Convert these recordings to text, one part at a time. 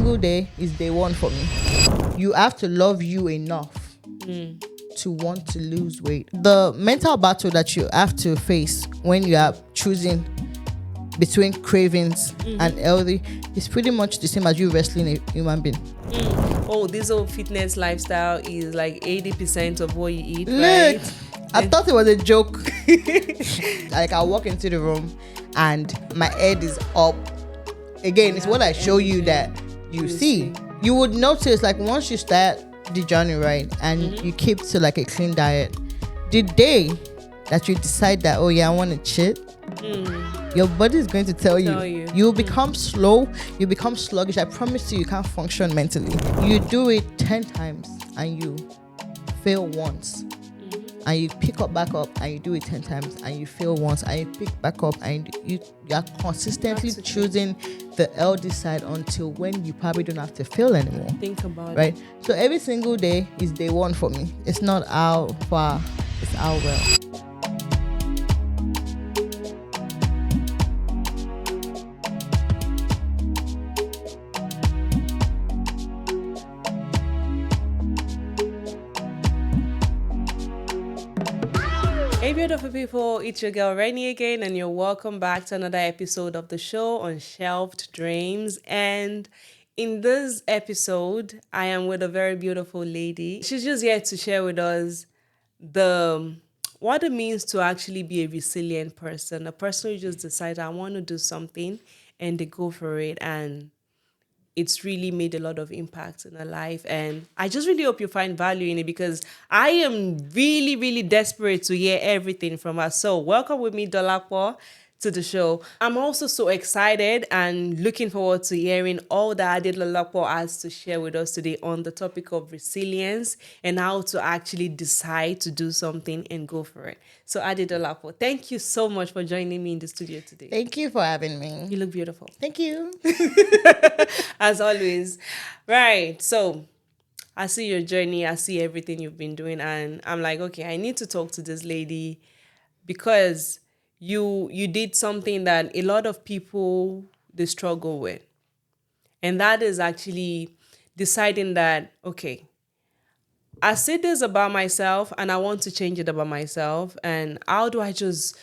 single day is day one for me. You have to love you enough to want to lose weight. The mental battle that you have to face when you are choosing between cravings and healthy is pretty much the same as you wrestling a human being. Oh, this whole fitness lifestyle is like 80% of what you eat, Look, right? I thought it was a joke. Like I walk into the room and my head is up. Again, it's what I show you that you see. You would notice, like, once you start the journey, right, and you keep to like a clean diet, the day that you decide that, oh yeah, I want to cheat, your body is going to tell you. You become slow, you become sluggish. I promise you can't function mentally. You do it 10 times and you fail once, and you pick up back up and you do it 10 times and you fail once and you pick back up, and you are consistently choosing the healthy side until when you probably don't have to fail anymore. Think about it. Right? So every single day is day one for me. It's not how far, it's how well. Hey beautiful people, it's your girl Rennie again, and you're welcome back to another episode of the show on Shelved Dreams. And in this episode, I am with a very beautiful lady. She's just here to share with us what it means to actually be a resilient person, a person who just decides I want to do something and they go for it, and it's really made a lot of impact in her life. And I just really hope you find value in it, because I am really, really desperate to hear everything from her. So welcome with me, Adedolapo, to the show. I'm also so excited and looking forward to hearing all that Adedolapo has to share with us today on the topic of resilience and how to actually decide to do something and go for it. So Adedolapo, thank you so much for joining me in the studio today. Thank you for having me. You look beautiful. Thank you. As always. Right. So I see your journey. I see everything you've been doing. And I'm like, okay, I need to talk to this lady, because you did something that a lot of people, they struggle with. And that is actually deciding that, okay, I see this about myself and I want to change it about myself. And how do I just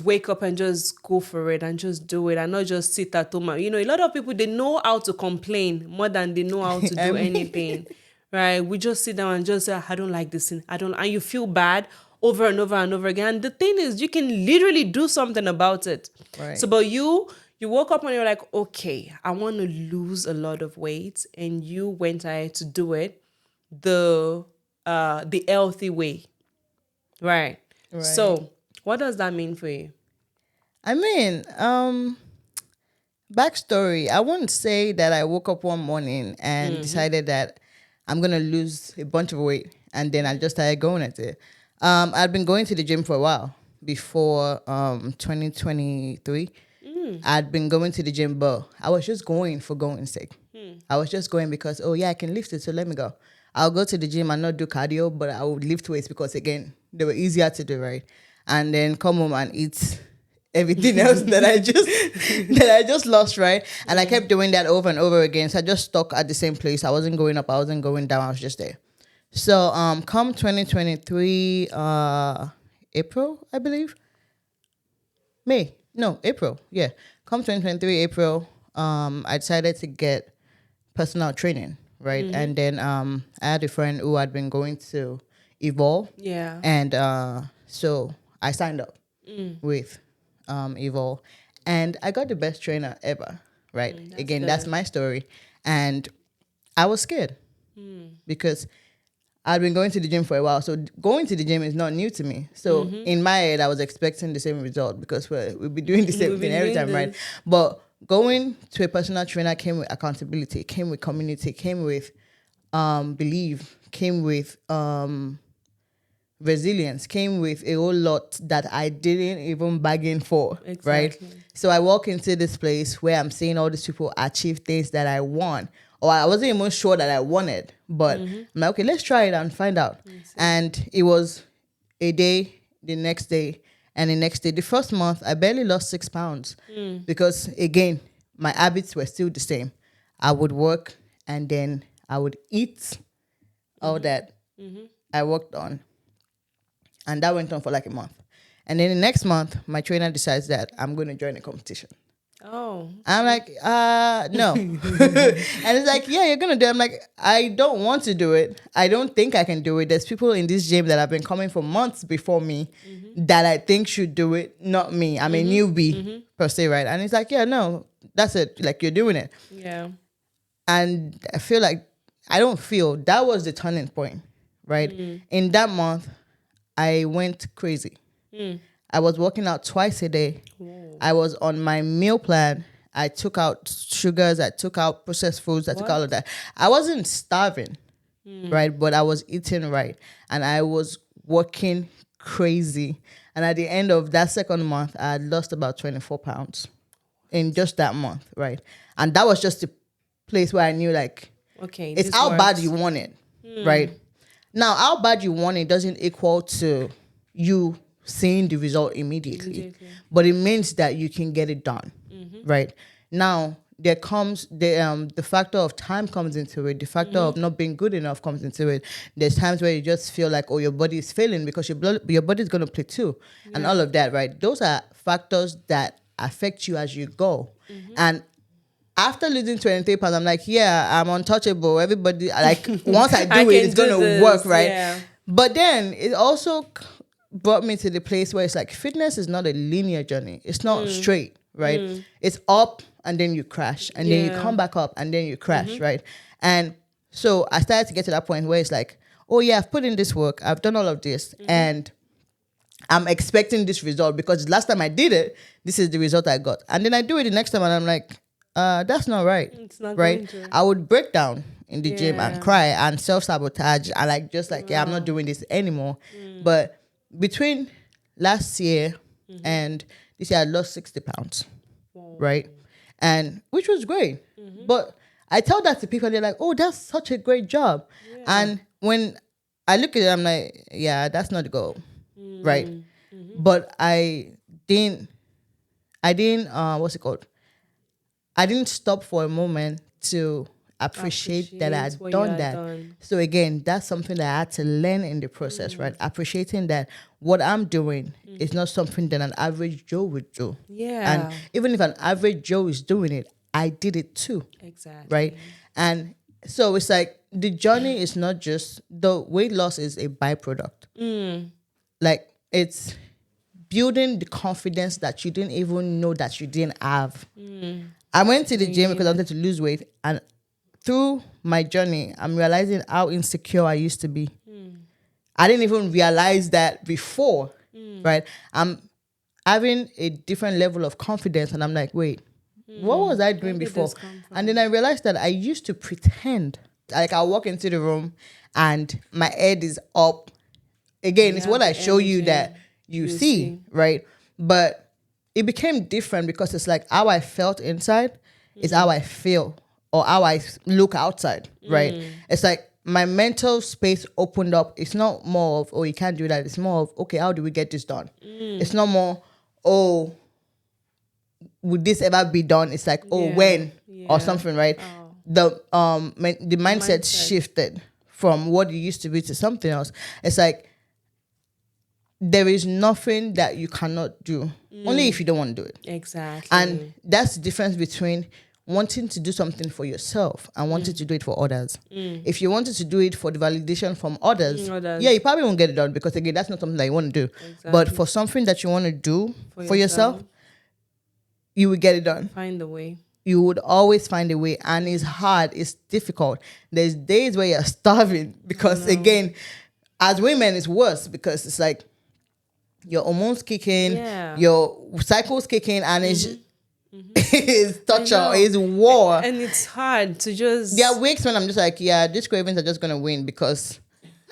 wake up and just go for it and just do it and not just sit at home? You know, a lot of people, they know how to complain more than they know how to do anything, right? We just sit down and just say, I don't like this thing. And you feel bad over and over and over again. And the thing is, you can literally do something about it. Right. So, but you woke up and you're like, okay, I want to lose a lot of weight. And you went ahead to do it the healthy way. Right. So what does that mean for you? I mean, backstory. I wouldn't say that I woke up one morning and decided that I'm going to lose a bunch of weight and then I just started going at it. I'd been going to the gym for a while before 2023. I'd been going to the gym, but I was just going for going's sake. I was just going because, oh yeah, I can lift it, so let me go. I'll go to the gym and not do cardio, but I would lift weights because, again, they were easier to do, right? And then come home and eat everything else that I just lost, right? And I kept doing that over and over again. So I just stuck at the same place. I wasn't going up, I wasn't going down, I was just there. So come 2023, April, I believe. April. Yeah. Come 2023, April, I decided to get personal training, right? And then I had a friend who had been going to Evolve. Yeah. And so I signed up with Evolve. And I got the best trainer ever, right? Again, that's my story. And I was scared because I'd been going to the gym for a while. So going to the gym is not new to me. So in my head, I was expecting the same result because we'll be doing the same thing every time, right? But going to a personal trainer came with accountability, came with community, came with belief, came with resilience, came with a whole lot that I didn't even bargain for, right? So I walk into this place where I'm seeing all these people achieve things that I want, or I wasn't even sure that I wanted, but I'm like, okay, let's try it and find out. And it was a day, the next day, and the next day. The first month, I barely lost 6 pounds because, again, my habits were still the same. I would work and then I would eat all that I worked on. And that went on for like a month. And then the next month, my trainer decides that I'm going to join a competition. Oh. I'm like, no. And it's like, yeah, you're going to do it. I'm like, I don't want to do it. I don't think I can do it. There's people in this gym that have been coming for months before me that I think should do it, not me. I'm a newbie per se, right? And it's like, yeah, no, that's it. Like, you're doing it. Yeah. And I feel like, that was the turning point, right? In that month, I went crazy. I was working out twice a day. Whoa. I was on my meal plan. I took out sugars. I took out processed foods. I took out all of that. I wasn't starving, right? But I was eating right. And I was working crazy. And at the end of that second month, I had lost about 24 pounds in just that month, right? And that was just the place where I knew, like, okay, it's how bad you want it, right? Now, how bad you want it doesn't equal to you seeing the result immediately. But it means that you can get it done, right? Now, there comes the factor of time comes into it. The factor of not being good enough comes into it. There's times where you just feel like, oh, your body is failing because your body is going to plateau and all of that, right? Those are factors that affect you as you go. And after losing 23 pounds, I'm like, yeah, I'm untouchable. Everybody, like, once I do it, it's going to work, right? Yeah. But then it also brought me to the place where it's like, fitness is not a linear journey. It's not straight, right? It's up and then you crash and then you come back up and then you crash, right? And so I started to get to that point where it's like, oh yeah, I've put in this work. I've done all of this and I'm expecting this result because last time I did it, this is the result I got. And then I do it the next time and I'm like, that's not right. It's not right. I would break down in the gym and cry and self-sabotage and like just like, yeah, I'm not doing this anymore. But between last year and this year, I lost 60 pounds, right? And which was great. But I tell that to people and they're like, oh, that's such a great job. And when I look at it, I'm like, yeah, that's not the goal, right? But I didn't, what's it called? I didn't stop for a moment to appreciate that I had done that. So again, that's something that I had to learn in the process, right? Appreciating that what I'm doing is not something that an average Joe would do. Yeah. And even if an average Joe is doing it, I did it too. Exactly. Right? And so it's like the journey is not just, the weight loss is a byproduct. Like it's building the confidence that you didn't even know that you didn't have. I went to the gym because I wanted to lose weight, and through my journey, I'm realizing how insecure I used to be. I didn't even realize that before, right? I'm having a different level of confidence, and I'm like, wait, what was I doing before? And then I realized that I used to pretend. Like I walk into the room, and my head is up. Again, it's what I show you that you see, right? But it became different because it's like how I felt inside is how I feel or how I look outside, right? It's like my mental space opened up. It's not more of, oh, you can't do that. It's more of, okay, how do we get this done? It's not more, oh, would this ever be done? It's like, oh, when or something, right? The mindset shifted from what it used to be to something else. It's like, there is nothing that you cannot do, only if you don't want to do it. Exactly. And that's the difference between wanting to do something for yourself and wanting to do it for others. If you wanted to do it for the validation from others, yeah, you probably won't get it done because, again, that's not something that you want to do. Exactly. But for something that you want to do for yourself, you will get it done. Find a way. You would always find a way. And it's hard. It's difficult. There's days where you're starving because, again, as women, it's worse because it's like, your hormones kicking, your cycles kicking, and it's torture, it's war. And it's hard to just... There are weeks when I'm just like, yeah, these cravings are just going to win because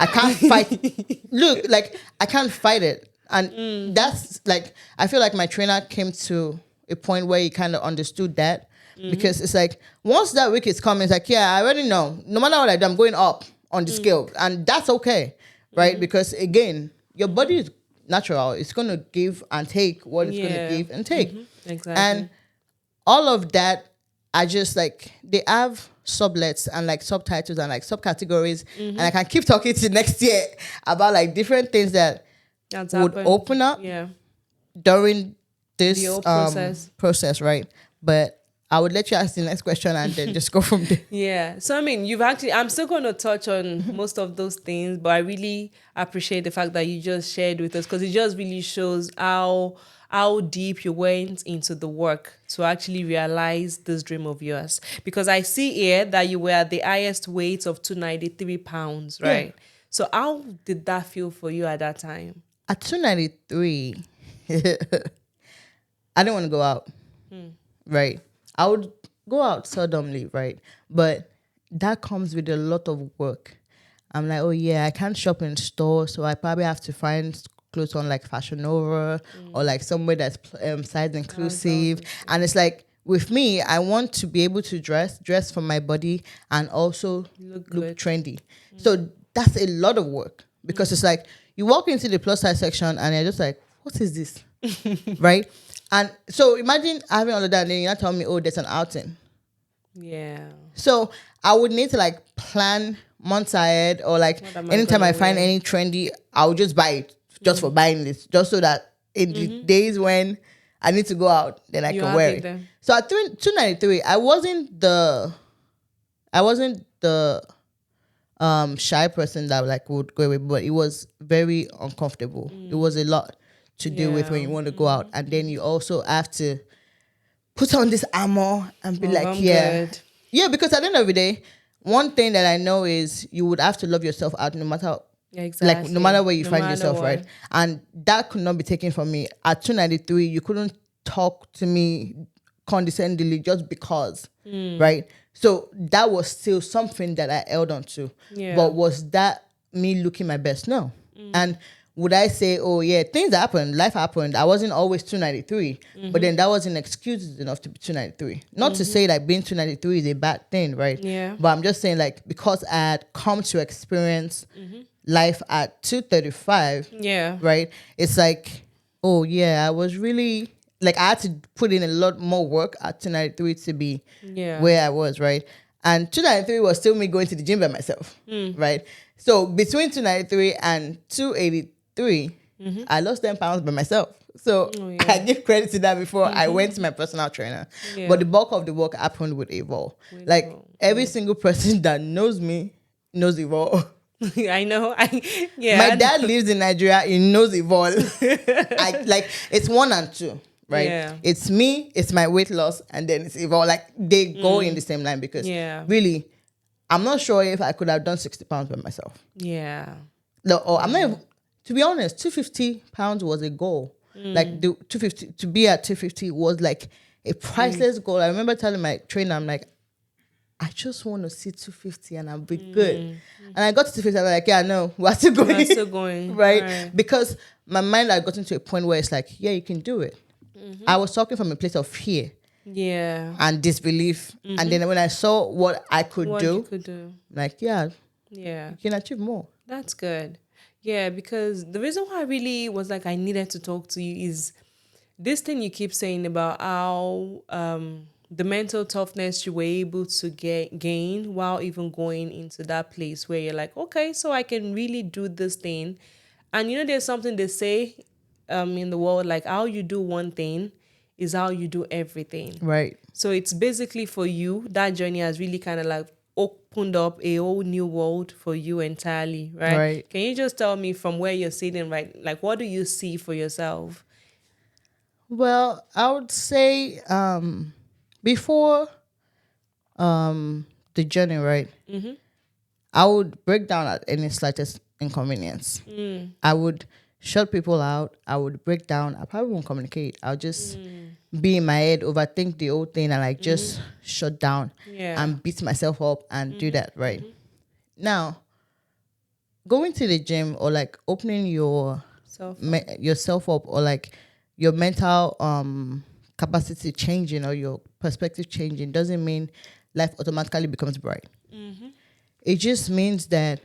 I can't fight. Look, like, I can't fight it. And that's, like, I feel like my trainer came to a point where he kind of understood that because it's like, once that week is coming, it's like, yeah, I already know. No matter what I do, I'm going up on the scale. And that's okay, right? Because, again, your body is natural. It's going to give and take what it's going to give and take. Exactly. And all of that, I just like, they have sublets and like subtitles and like subcategories, and I can keep talking to next year about like different things that That's would happened. open up Yeah. during this The whole process. process, right? But I would let you ask the next question and then just go from there. Yeah. So, I mean, I'm still going to touch on most of those things, but I really appreciate the fact that you just shared with us, because it just really shows how deep you went into the work to actually realize this dream of yours. Because I see here that you were at the highest weight of 293 pounds, Yeah. right? So how did that feel for you at that time? At 293, I didn't want to go out, right? I would go out seldomly, right? But that comes with a lot of work. I'm like, oh yeah, I can't shop in store, so I probably have to find clothes on like Fashion Nova or like somewhere that's size inclusive. And it's like, with me, I want to be able to dress for my body and also Look look good. trendy. So that's a lot of work, because it's like you walk into the plus size section and you're just like, what is this? Right? And so imagine having all of that and then you're not telling me, oh, there's an outing. Yeah. So I would need to like plan months ahead, or like What am I anytime I gonna find wear? any trendy, I would just buy it just for buying this, just so that in the days when I need to go out, then I You can have wear it it. then. So at 293, I wasn't the shy person that like would go away, but it was very uncomfortable. It was a lot to deal with when Yeah. you want to go out, and then you also have to put on this armor and be Oh, like, I'm yeah, good. yeah. Because at the end of the day, one thing that I know is you would have to love yourself out, no matter like no Exactly. matter where you No find matter yourself, what. right? And that could not be taken from me. At 293, you couldn't talk to me condescendingly just because, right? So that was still something that I held on to. Yeah. But was that me looking my best? No. And would I say, oh yeah, things happened, life happened. I wasn't always 293, but then that wasn't excuses enough to be 293. Not to say like being 293 is a bad thing, right? Yeah. But I'm just saying, like, because I had come to experience life at 235, Yeah. right? It's like, oh yeah, I was really like, I had to put in a lot more work at 293 to be Yeah. where I was, right? And 293 was still me going to the gym by myself, right? So between 293 and 283, I lost 10 pounds by myself. So Oh, yeah. I give credit to that before I went to my personal trainer. Yeah. But the bulk of the work happened with Evolve. Like Evolve, every single person that knows me knows Evolve. I know. Yeah. My dad lives in Nigeria. He knows Evolve. Like it's 1 and 2, right? Yeah. It's me, it's my weight loss, and then it's Evolve. Like they go in the same line, because Yeah. really, I'm not sure if I could have done 60 pounds by myself. Yeah. No, or I'm not even, to be honest, 250 pounds was a goal. Like the 250, to be at 250 was like a priceless goal. I remember telling my trainer, I'm like, I just want to see 250 and I'll be good. And I got to 250, I was like, yeah, no, we're still going. We're still going. right? Because my mind had gotten to a point where it's like, yeah, you can do it. I was talking from a place of fear Yeah. and disbelief. And then when I saw what I could What do, you could do. like, yeah, Yeah. you can achieve more. That's good. Yeah, because the reason why I really was like I needed to talk to you is this thing you keep saying about how the mental toughness you were able to gain while even going into that place where you're like, okay, so I can really do this thing. And you know, there's something they say in the world, like how you do one thing is how you do everything. Right. So it's basically for you, that journey has really kind of like opened up a whole new world for you entirely, right? Right. Can you just tell me from where you're sitting, right? Like, what do you see for yourself? Well, I would say before the journey, right? I would break down at any slightest inconvenience. I would shut people out. I would break down. I probably won't communicate. I'll just be in my head, overthink the whole thing, and like just shut down Yeah. and beat myself up and do that, right? Now, going to the gym or like opening your So yourself up, or like your mental capacity changing or your perspective changing, doesn't mean life automatically becomes bright. It just means that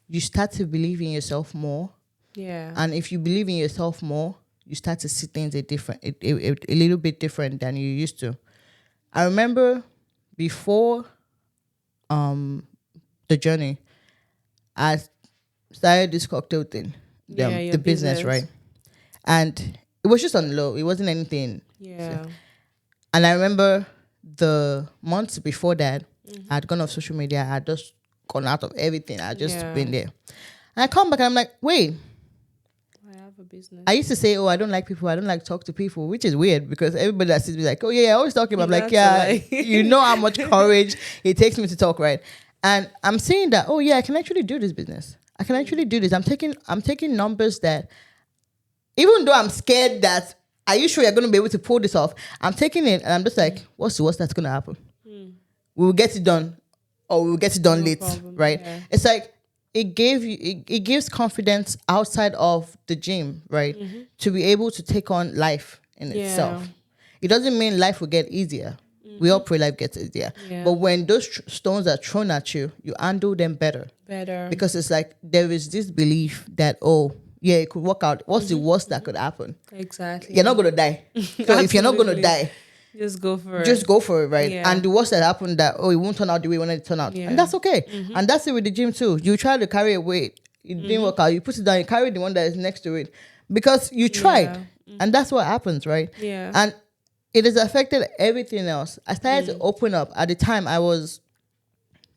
you start to believe in yourself more, yeah. and if you believe in yourself more, you start to see things a little bit different than you used to. I remember before the journey, I started this cocktail thing, Yeah, your the business, business. right? And it was just on low. It wasn't anything. Yeah. And I remember the months before that, I had gone off social media. I had just gone out of everything. I had just Yeah. been there. And I come back and I'm like, wait, I have a business. I used to say, oh, I don't like people. I don't like to talk to people, which is weird because everybody that sees me like, oh, yeah, I always talking. I'm like, That's a yeah, lie. you know how much courage it takes me to talk, right? And I'm saying that, oh, yeah, I can actually do this business. I can actually do this. I'm taking numbers that, even though I'm scared that, are you sure you're going to be able to pull this off? I'm taking it and I'm just like, what's the worst that's going to happen? We will get it done, or we will get it done No late, problem, right? yeah. It's like it gives confidence outside of the gym, right? To be able to take on life in itself. It doesn't mean life will get easier. We all pray life gets easier, Yeah. but when those stones are thrown at you, you handle them better Better. because it's like there is this belief that, oh yeah, it could work out. What's the worst that could happen? Exactly. You're not gonna die. So if you're not gonna Absolutely. die, Just go for just it. go for it, right? Yeah. And the worst that happened that, oh, it won't turn out the way you wanted it to turn out. Yeah. And that's okay. And that's it with the gym too. You try to carry a weight, it didn't work out. You put it down, you carry the one that is next to it because you tried. And that's what happens, right? Yeah. And it has affected everything else. I started to open up. At the time, I was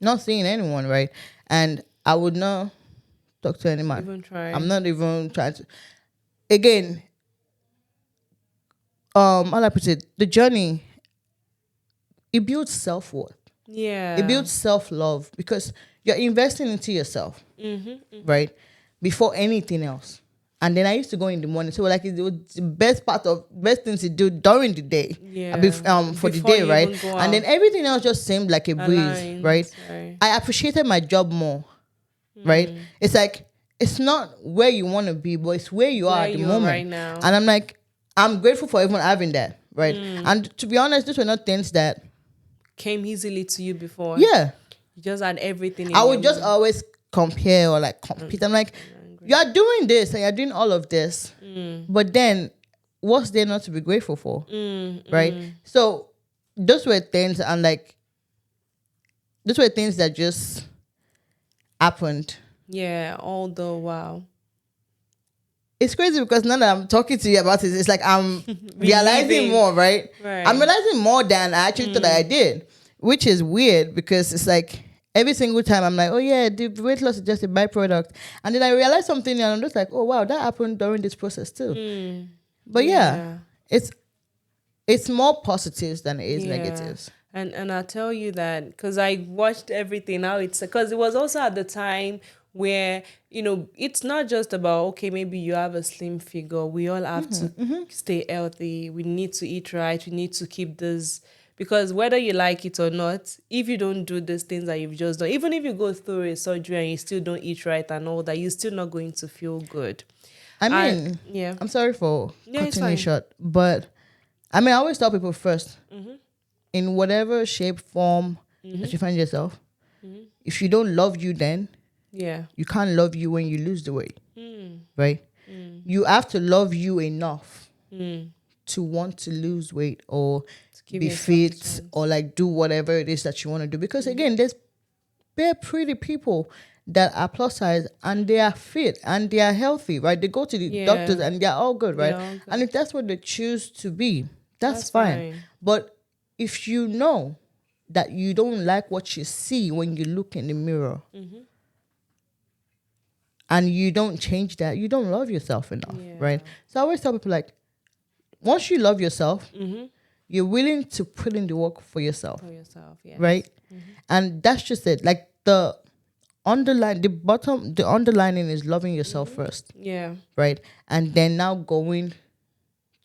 not seeing anyone, right? And I would not talk to any man. Even try. I'm not even trying to. Again, how I put it, the journey, it builds self-worth. Yeah. It builds self-love because you're investing into yourself, right? Before anything else. And then I used to go in the morning. So like it was the best thing to do during the day. Yeah. For the Before day, you right? even go And then out. everything else just seemed like a breeze, Aligned, right? right. I appreciated my job more, right? It's like it's not where you want to be, but it's where you are Where at the you are moment. right now. And I'm like, I'm grateful for even having that, right? And to be honest, these were not things that, Came easily to you before. yeah, You just had everything in I your would just mind. always compare or like compete. I'm like, you're doing this and you're doing all of this, but then what's there not to be grateful for, right? So those were things, and like those were things that just happened. Yeah, all the while. It's crazy because now that I'm talking to you about it, it's like I'm realizing Relieving. more, right? Right. I'm realizing more than I actually thought I did, which is weird because it's like every single time I'm like, oh yeah, the weight loss is just a byproduct. And then I realize something and I'm just like, oh wow, that happened during this process too. But yeah, it's more positives than it is negatives. And I'll tell you that because I watched everything now. It's because it was also at the time where, it's not just about, okay, maybe you have a slim figure. We all have to stay healthy. We need to eat right. We need to keep this. Because whether you like it or not, if you don't do these things that you've just done, even if you go through a surgery and you still don't eat right and all that, you're still not going to feel good. I mean, Yeah. I'm sorry for Yeah, it's cutting you fine. short, but I mean, I always tell people first, in whatever shape, form that you find yourself, if you don't love you then, Yeah. you can't love you when you lose the weight, right? You have to love you enough to want to lose weight or give be yourself a fit chance. or like do whatever it is that you want to do. Because again, there's bare pretty people that are plus size and they are fit and they are healthy, right? They go to the Yeah. doctors and they're all good, right? They're all good. And if that's what they choose to be, that's That's fine. fine. But if you know that you don't like what you see when you look in the mirror, and you don't change that, you don't love yourself enough, right? So I always tell people like, once you love yourself, you're willing to put in the work for yourself, For yourself, yeah. right? And that's just it. Like the underlining is loving yourself first, Yeah. right? And then now going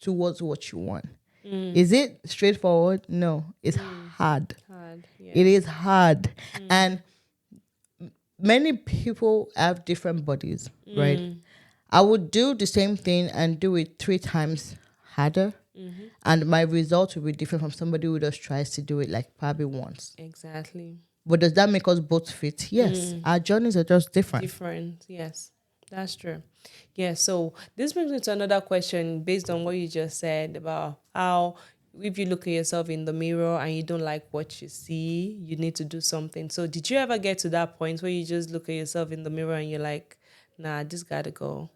towards what you want. Is it straightforward? No, it's hard. Hard. Yeah. It is hard. And many people have different bodies, right? I would do the same thing and do it 3 times harder. And my results will be different from somebody who just tries to do it like probably once. Exactly. But does that make us both fit? Yes. Our journeys are just different. Different. Yes. That's true. Yeah. So this brings me to another question based on what you just said about how if you look at yourself in the mirror and you don't like what you see, you need to do something. So did you ever get to that point where you just look at yourself in the mirror and you're like, nah, this gotta go?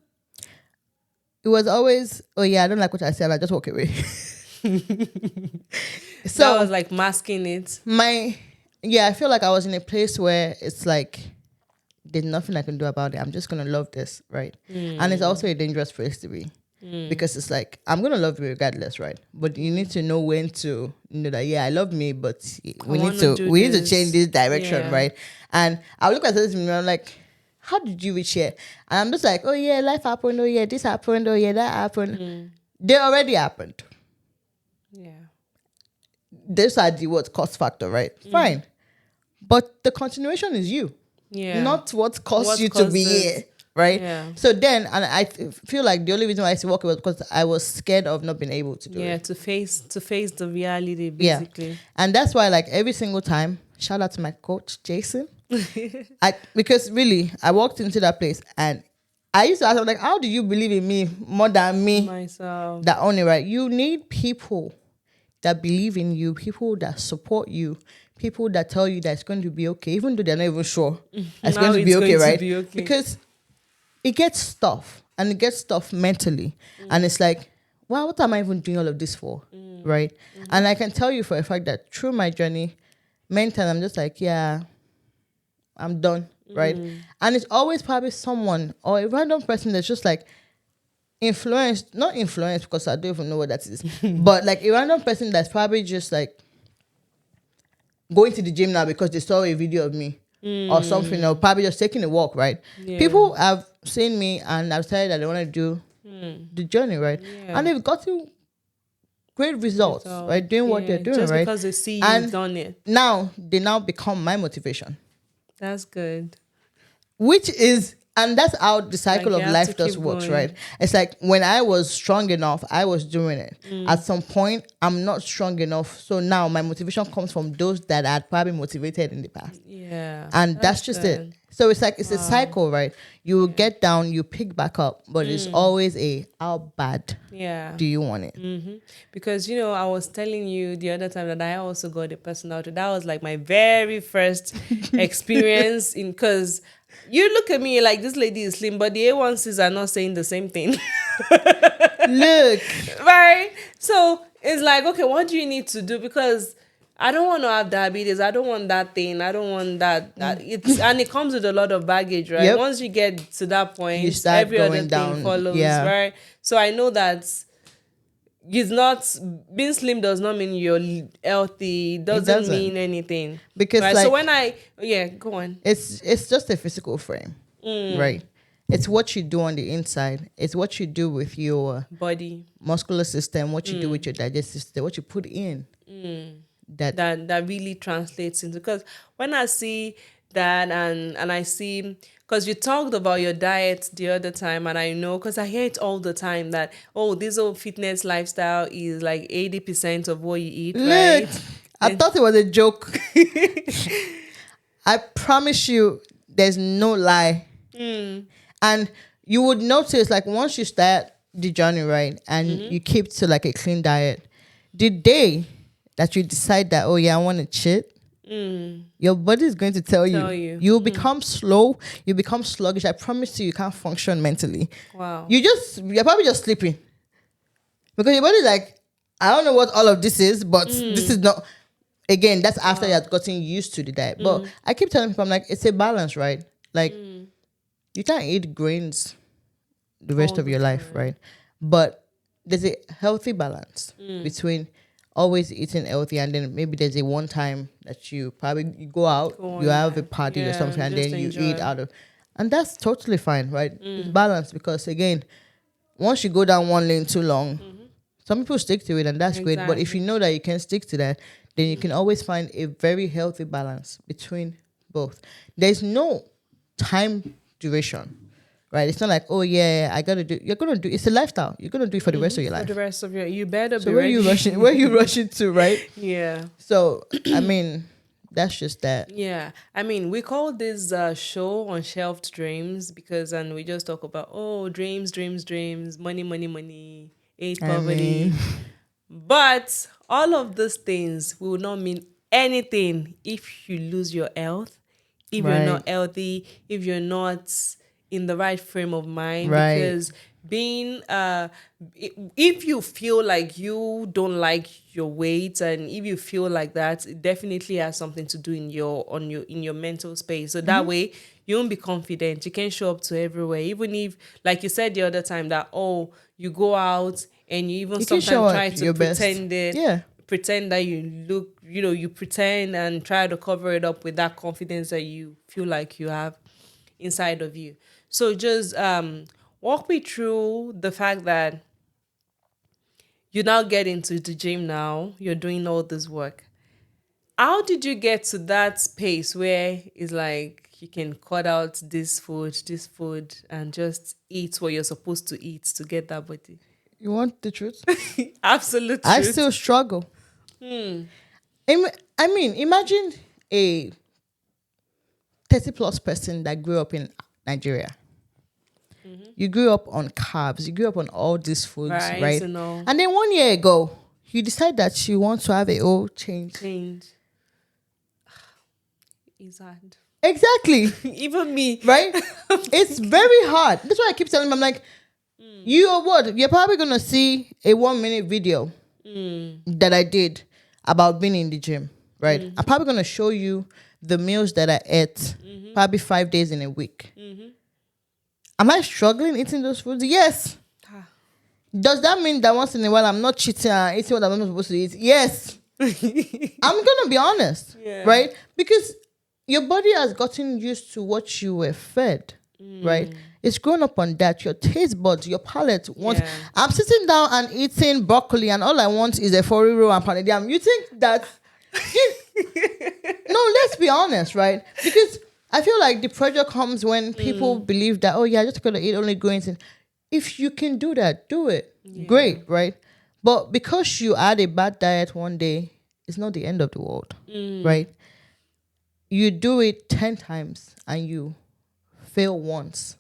It was always, oh yeah, I don't like what I said. I just walk away. That was So like masking it. I feel like I was in a place where it's like there's nothing I can do about it. I'm just gonna love this, right? And it's also a dangerous place to be. Because it's like I'm gonna love you regardless, right? But you need to know when to know that I love me, but we need to change this direction, right? And I look at this and I'm like, how did you reach here? And I'm just like, oh yeah, life happened, oh yeah, this happened, oh yeah, that happened. They already happened. Yeah. Those are the cost factor, right? Fine. But the continuation is you. Yeah. Not what caused you to be here. Right? Yeah. So then, and I feel like the only reason why I still walk was because I was scared of not being able to do it. Yeah, to face the reality, basically. Yeah. And that's why, like, every single time, shout out to my coach, Jason. Because really, I walked into that place and I used to ask him, like, how do you believe in me more than me? Myself. That only, right? You need people that believe in you, people that support you, people that tell you that it's going to be okay, even though they're not even sure it's going to be okay, right? Because it gets tough, and it gets tough mentally. And it's like, wow, what am I even doing all of this for? Right? And I can tell you for a fact that through my journey, mentally, I'm just like, yeah, I'm done. Right? And it's always probably someone or a random person that's just like not influenced because I don't even know what that is, but like a random person that's probably just like going to the gym now because they saw a video of me. Or something, or probably just taking a walk, right? Yeah. People have seen me and I've decided that they want to do the journey, right? Yeah. And they've gotten great results, right? Doing what they're doing, just right? Because they see you've done it. Now, they now become my motivation. That's good. And that's how the cycle of life just works, right? It's like when I was strong enough, I was doing it. At some point, I'm not strong enough. So now my motivation comes from those that I had probably motivated in the past. Yeah. And that's just it. So it's like, it's a cycle, right? You will get down, you pick back up, but it's always how bad do you want it? Because, I was telling you the other time that I also got a personality. That was like my very first experience because you look at me like this lady is slim, but the A1Cs are not saying the same thing. Look. Right? So it's like, okay, what do you need to do? Because I don't want to have diabetes. I don't want that thing. I don't want that. And it comes with a lot of baggage, right? Yep. Once you get to that point, you start every other going down. thing follows, right? So I know that it's not, being slim does not mean you're healthy. It doesn't mean anything. Because right? like, So go on. It's just a physical frame, right? It's what you do on the inside. It's what you do with your body, muscular system, what you do with your digestive system, what you put in. That really translates into, because when I see that and I see, because you talked about your diet the other time, and I know, because I hear it all the time that, this old fitness lifestyle is like 80% of what you eat. Look, right? I thought it was a joke. I promise you, there's no lie. And you would notice, like, once you start the journey, right, and you keep to like a clean diet, the day that you decide that, I want to cheat, your body is going to tell you. You'll become slow. You become sluggish. I promise you can't function mentally. Wow. You're probably just sleeping. Because your body's like, I don't know what all of this is, but this is not. Again, that's after you have gotten used to the diet. But I keep telling people, I'm like, it's a balance, right? Like, you can't eat grains the rest of your life, right? But there's a healthy balance between always eating healthy, and then maybe there's a one time that you probably go out, you have a party or something, and then you eat out of, and that's totally fine, right? It's balanced, because again, once you go down one lane too long, some people stick to it, and that's great. But if you know that you can stick to that, then you can always find a very healthy balance between both. There's no time duration. Right, it's not like, I gotta do. You're gonna do. It's a lifestyle. You're gonna do it for the rest of your life. For the rest of you better so be where ready. you rushing? Where you rushing to? Right. Yeah. So I mean, that's just that. Yeah, I mean, we call this show Unshelved Dreams because, and we just talk about dreams, money, hate poverty. But all of those things will not mean anything if you lose your health, if you're Right. not healthy, if you're not in the right frame of mind. Right. Because being if you feel like you don't like your weight, and if you feel like that, it definitely has something to do in your mental space. So that way you won't be confident. You can show up to everywhere, even if, like you said the other time, that you go out and you even You can show sometimes up try to your best. Yeah. pretend that you look, you pretend and try to cover it up with that confidence that you feel like you have inside of you. So just walk me through the fact that you now get into the gym now, you're doing all this work. How did you get to that space where it's like you can cut out this food, and just eat what you're supposed to eat to get that body? You want the truth? Absolute I truth. still struggle. I mean, imagine a 30 plus person that grew up in Nigeria. You grew up on carbs, you grew up on all these foods, Right, right? so no And then 1 year ago, you decide that you want to have a whole change. change. It's hard. Exactly, Even me. right? It's very hard. That's why I keep telling them, I'm like, you are what? You're probably going to see a 1 minute video that I did about being in the gym, right? I'm probably going to show you the meals that I ate, probably 5 days in a week. Am I struggling eating those foods? Yes. Ah. Does that mean that once in a while I'm not cheating and eating what I'm not supposed to eat? Yes. I'm gonna be honest, Yeah. right? Because your body has gotten used to what you were fed, right? It's grown up on that. Your taste buds, your palate wants. Yeah. I'm sitting down and eating broccoli, and all I want is a foriro and pounded yam. You think that? No, let's be honest, right? Because I feel like the pressure comes when people believe that, oh yeah, I just gotta eat only grains. And if you can do that, do it. Yeah. Great, right? But because you had a bad diet one day, it's not the end of the world, right? You do it 10 times and you fail once.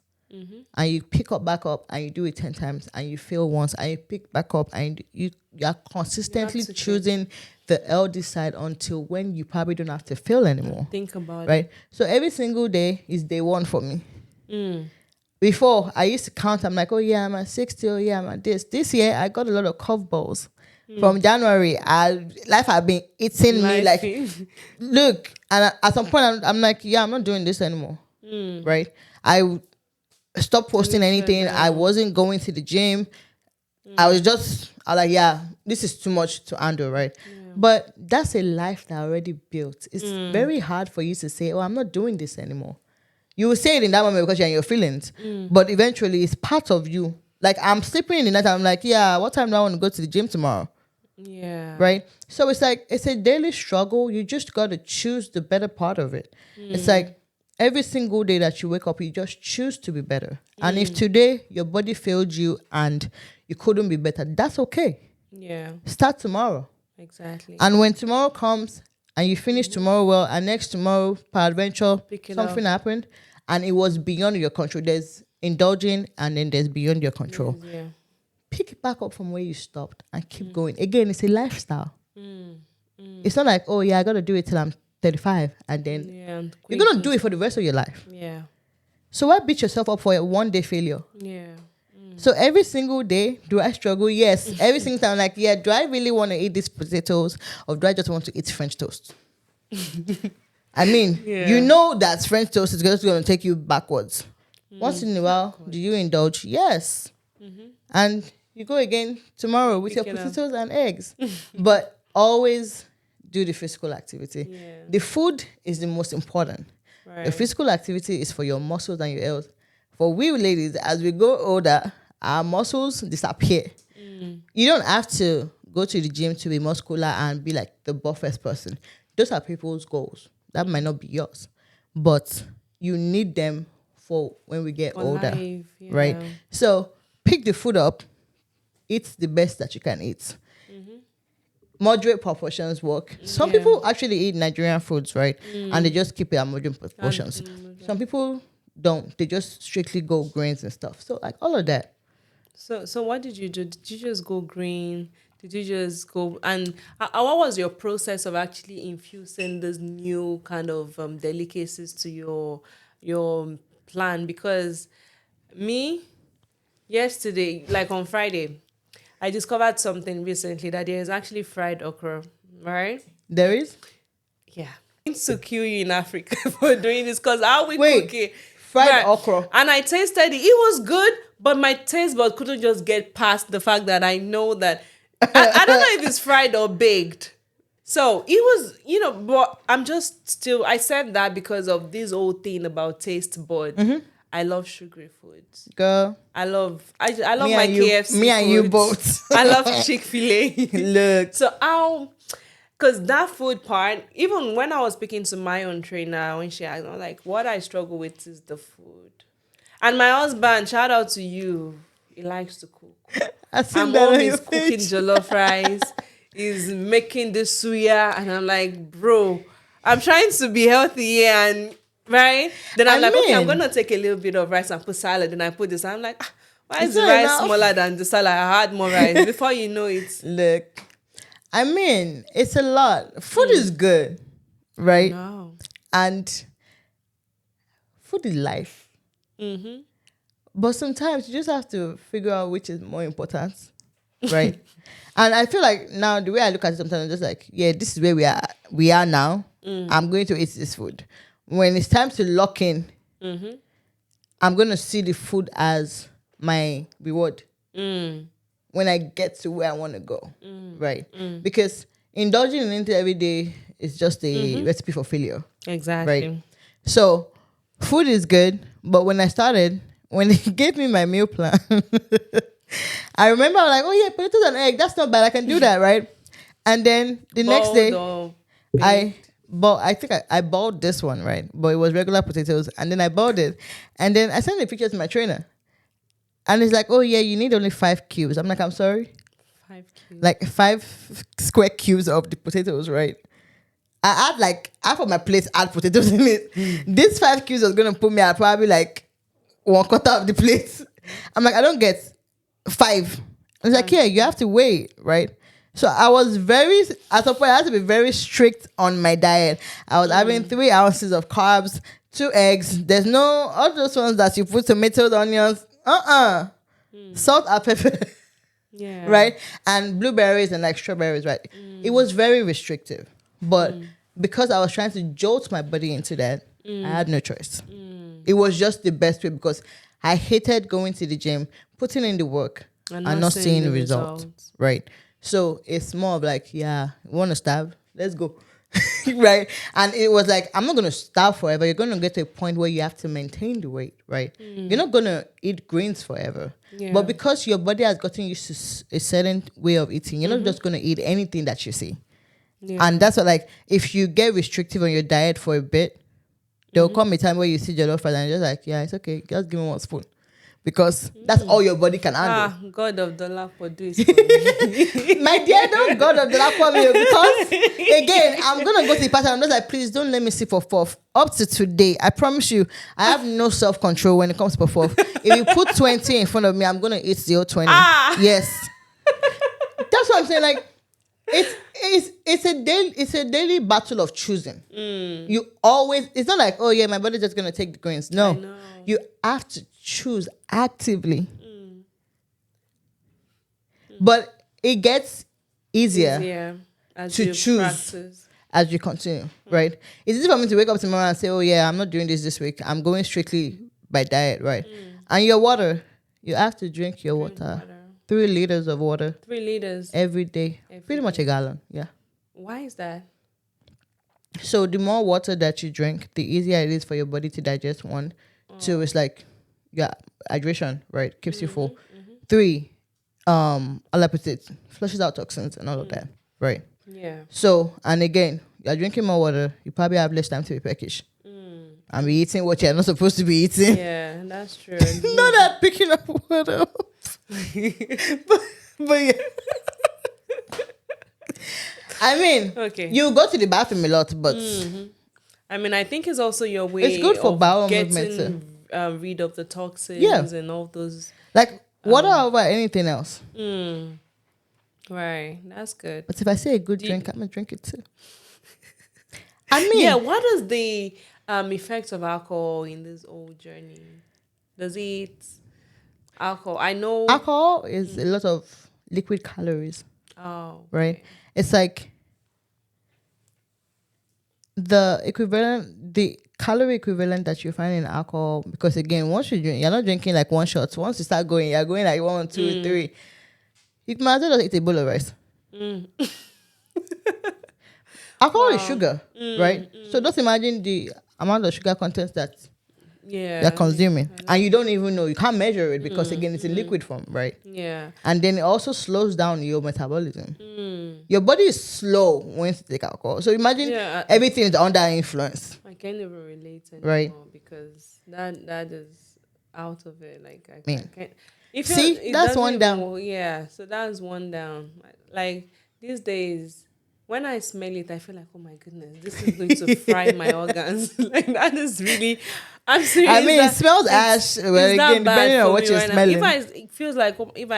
And you pick up back up and you do it 10 times and you fail once and you pick back up and you are consistently You have to choosing the healthy side until when you probably don't have to fail anymore. Think about Right? So every single day is day one for me. Before, I used to count. I'm like, oh yeah, I'm at 60. Oh yeah, I'm at this. This year, I got a lot of curveballs. From January, life had been eating me like, look. And at some point, I'm like, yeah, I'm not doing this anymore. Right? I stopped posting anything. I wasn't going to the gym. I was like, yeah, this is too much to handle, right? But that's a life that I already built. It's very hard for you to say, oh, I'm not doing this anymore. You will say it in that moment because you're in your feelings. But eventually, it's part of you. Like, I'm sleeping in the night. I'm like, yeah, what time do I want to go to the gym tomorrow? Yeah. Right? So it's like, it's a daily struggle. You just got to choose the better part of it. It's like every single day that you wake up, you just choose to be better. And if today your body failed you and you couldn't be better, that's okay. Yeah. Start tomorrow. Exactly. And when tomorrow comes and you finish tomorrow well, and next tomorrow, peradventure, something happened and it was beyond your control. There's indulging and then there's beyond your control. Yeah. Pick it back up from where you stopped and keep going. Again, it's a lifestyle. It's not like, oh yeah, I got to do it till I'm 35 and then And you're going to do it for the rest of your life. Yeah. So why beat yourself up for a one day failure? Yeah. So every single day, do I struggle? Yes. Every single time I'm like, yeah, do I really want to eat these potatoes or do I just want to eat French toast? I mean, you know that French toast is just going to take you backwards. Once in a while, do you indulge? Yes. And you go again tomorrow with your potatoes and eggs. But always do the physical activity. Yeah. The food is the most important. Right. The physical activity is for your muscles and your health. For we ladies, as we grow older, our muscles disappear. You don't have to go to the gym to be muscular and be like the buffest person. Those are people's goals. That might not be yours. But you need them for when we get older. Life, Right? So pick the food up. Eat the best that you can eat. Moderate proportions work. Some people actually eat Nigerian foods, right? And they just keep it at moderate proportions. Some people don't. They just strictly go grains and stuff. So like all of that. So what did you do? Did you just go green? Did you just go and what was your process of actually infusing this new kind of delicacies to your plan? Because me yesterday, like on Friday, I discovered something recently that there is actually fried okra, right? There is? Yeah. I'm to kill you in Africa for doing this because how we Wait, cook it. fried Right. okra. And I tasted it. It was good, but my taste bud couldn't just get past the fact that I know that I don't know if it's fried or baked. So it was, but I'm just still I said that because of this whole thing about taste bud. I love sugary foods. Girl, I love me my and you, KFC me and you foods. both. I love Chick-fil-A. Look. So because that food part, even when I was speaking to my own trainer, when she asked, I was like, what I struggle with is the food. And my husband, shout out to you, he likes to cook. I seen I'm that on always your cooking page. jollof rice. He's making the suya, and I'm like, bro, I'm trying to be healthy here, and right. Then I'm I like, okay, I'm mean, gonna take a little bit of rice and put salad, and I put this. I'm like, why is it's the not rice enough. smaller than the salad? I had more rice. Before you know it, Look, I mean, it's a lot. Food is good, right? no. And food is life. Mm-hmm. But sometimes you just have to figure out which is more important, right? And I feel like now the way I look at it sometimes I'm just like, yeah, this is where we are now. I'm going to eat this food. When it's time to lock in, I'm going to see the food as my reward when I get to where I want to go, right? Because indulging in it every day is just a recipe for failure, Exactly. right? So food is good, but when they gave me my meal plan, I remember I was like, oh yeah, potatoes and egg, that's not bad. I can do that, right? And then the next Boiled day, or I think I boiled this one, right? But it was regular potatoes. And then I boiled it. And then I sent the picture to my trainer. And he's like, oh yeah, you need only 5 cubes. I'm like, I'm sorry? 5 cubes. Like 5 square cubes of the potatoes, right? I add like half of my plate, add potatoes in it. This 5 cubes was going to put me at probably like 1/4 of the plate. I'm like, I don't get 5. I was like, yeah, you have to wait, right? So I was at some point, I had to be very strict on my diet. I was having 3 ounces of carbs, 2 eggs. There's no, all those ones that you put tomatoes, onions, salt and pepper, Yeah. right? And blueberries and like strawberries, right? It was very restrictive. But because I was trying to jolt my body into that, I had no choice. It was just the best way because I hated going to the gym, putting in the work, and not seeing the results. Right. So it's more of like, yeah, you want to starve? Let's go. Right. And it was like, I'm not going to starve forever. You're going to get to a point where you have to maintain the weight. Right. You're not going to eat greens forever. Yeah. But because your body has gotten used to a certain way of eating, you're not just going to eat anything that you see. Yeah. And that's what, like, if you get restrictive on your diet for a bit, there'll come a time where you see jollof rice and you're just like, yeah, it's okay. Just give me 1 spoon. Because that's all your body can handle. God of the Lapo, do it for me. My dear, don't God of the Lapo meal. Because, again, I'm going to go to the party and I'm just like, please don't let me see for puff. Up to today, I promise you, I have no self-control when it comes to puff. If you put 20 in front of me, I'm going to eat 0.20. Yes. That's what I'm saying. Like, it's a daily battle of choosing. You always, it's not like, oh yeah, my body's just gonna take the greens. No, you have to choose actively. But it gets easier as to you choose practice. as you continue, right? It's easy for me to wake up tomorrow and say, oh yeah, I'm not doing this week. I'm going strictly by diet, right? And your water, you have to drink your water. 3 liters of water. 3 liters every day. Pretty much a gallon, yeah. Why is that? So the more water that you drink, the easier it is for your body to digest. 1, 2, it's like, yeah, hydration, right? Keeps you full. 3, all I put it, flushes out toxins and all of that, right? Yeah. So, and again, you're drinking more water, you probably have less time to be peckish. And be eating what you're not supposed to be eating. Yeah, that's true. Not that picking up water. but yeah. I mean, Okay. you go to the bathroom a lot, but I mean, I think it's also your way. It's good for of bowel getting movement rid of the toxins and all those. like water over anything else. Right. That's good. But if I say a good Do you, drink, I'm gonna drink it too. I yeah. mean, What is the effect of alcohol in this whole journey? Does it alcohol? I know. alcohol is a lot of liquid calories, Oh, right? okay. It's like the calorie equivalent that you find in alcohol. Because again, once you drink, you're not drinking like one shot. Once you start going, you're going like one, two, three. You might as well just eat a bowl of rice. Alcohol is Wow. sugar, right? So just imagine the amount of sugar content that you're Yeah. consuming, I and know. you don't even know. You can't measure it because again, it's in liquid form, right? Yeah. And then it also slows down your metabolism. Your body is slow when you take alcohol. So imagine Yeah. everything is under influence, I can't even relate right? anymore because that is out of it. Like I I mean, can't. It feels see, it that's doesn't one down. even. Yeah. So that's one down. Like these days, when I smell it, I feel like, oh my goodness, this is going to fry my organs. Like that is really. I'm I serious. mean, it That smells ash. Well, it's again, that bad depending on for what me you're right now. If smelling, it feels like if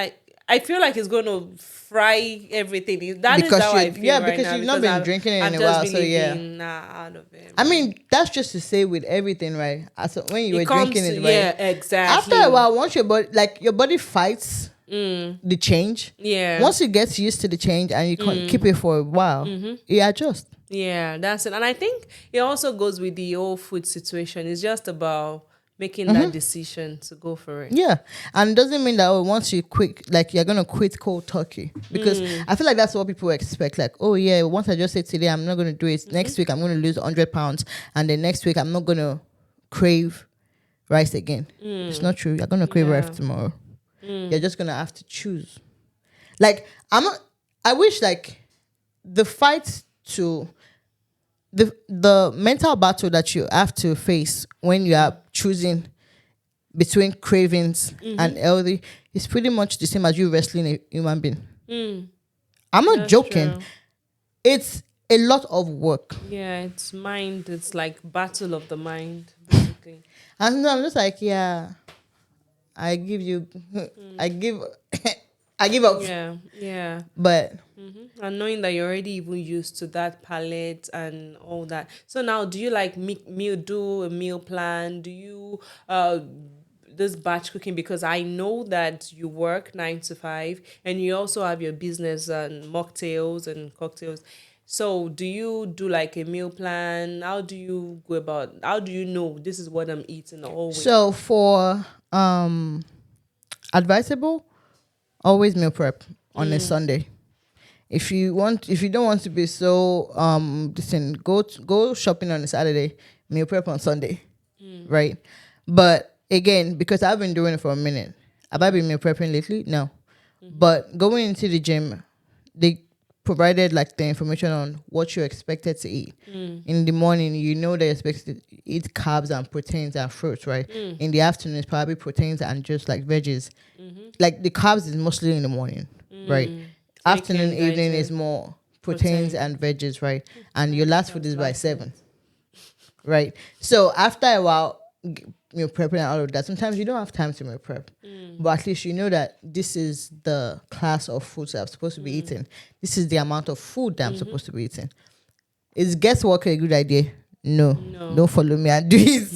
I feel like it's going to fry everything. That is because how I feel right because now you've not because been drinking it in I've a just while. So really yeah, been out of it, I man. mean, that's just to say with everything, right? As when you It were comes drinking to it, right? yeah, After a exactly. while, once your body fights the change. Yeah. Once you get used to the change and you can keep it for a while, it adjusts. Yeah, that's it. And I think it also goes with the whole food situation. It's just about making that decision to go for it. Yeah, and it doesn't mean that once you quit, like you're gonna quit cold turkey. Because I feel like that's what people expect. Like, oh yeah, once I just say today I'm not gonna do it. Next week I'm gonna lose 100 pounds, and then next week I'm not gonna crave rice again. It's not true. You're gonna crave rice Yeah. tomorrow. You're just gonna have to choose. Like I'm not. I wish like the fight to the mental battle that you have to face when you are choosing between cravings and healthy is pretty much the same as you wrestling a human being. I'm not That's joking. true. It's a lot of work. Yeah, it's mind. It's like battle of the mind, basically. And no, I'm just like, yeah, I give you, I give, I give up. Yeah, yeah. But And knowing that you're already even used to that palette and all that. So now, do you like do a meal plan? Do you this batch cooking? Because I know that you work 9 to 5, and you also have your business and mocktails and cocktails. So do you do like a meal plan? How do you go about? How do you know this is what I'm eating all week? so for advisable, always meal prep on a Sunday. If you don't want to be so listen, go shopping on a Saturday, meal prep on Sunday, right? But again, because I've been doing it for a minute, have I been meal prepping lately? No. But going into the gym, they provided like the information on what you're expected to eat. In the morning, you know they're expected to eat carbs and proteins and fruits, right? In the afternoon, it's probably proteins and just like veggies. Like the carbs is mostly in the morning, right? So you Afternoon, can evening is digest more proteins protein. and veggies, right? And your last food Sounds is by like it. 7, right? So after a while, meal prepping and all of that, sometimes you don't have time to meal prep. But at least you know that this is the class of foods that I'm supposed to be eating. This is the amount of food that I'm supposed to be eating. Is guesswork a good idea? No. No. Don't follow me and do it.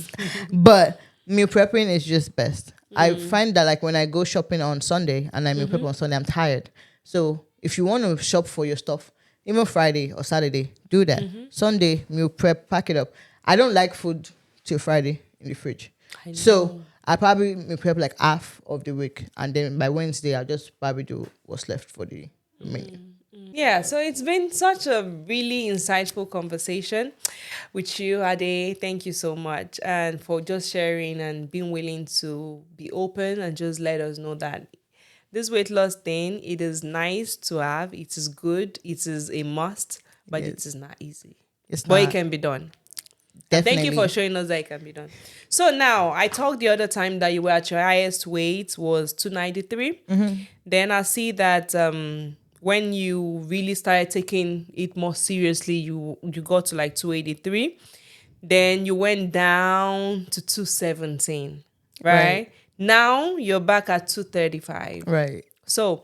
But meal prepping is just best. I find that like when I go shopping on Sunday and I meal prep on Sunday, I'm tired. So if you want to shop for your stuff, even Friday or Saturday, do that. Sunday, meal prep, pack it up. I don't like food till Friday in the fridge. I So know. I probably meal prep like half of the week. And then by Wednesday, I'll just probably do what's left for the remaining. Yeah, so it's been such a really insightful conversation with you, Ade. Thank you so much. And for just sharing and being willing to be open and just let us know that this weight loss thing, it is nice to have, it is good, it is a must, but Yes. it is not easy. It's But it not can be done. And thank you for definitely. showing us that it can be done. So now, I talked the other time that you were at your highest weight was 293. Then I see that when you really started taking it more seriously, you got to like 283. Then you went down to 217, Right. right? Now you're back at 235. Right. So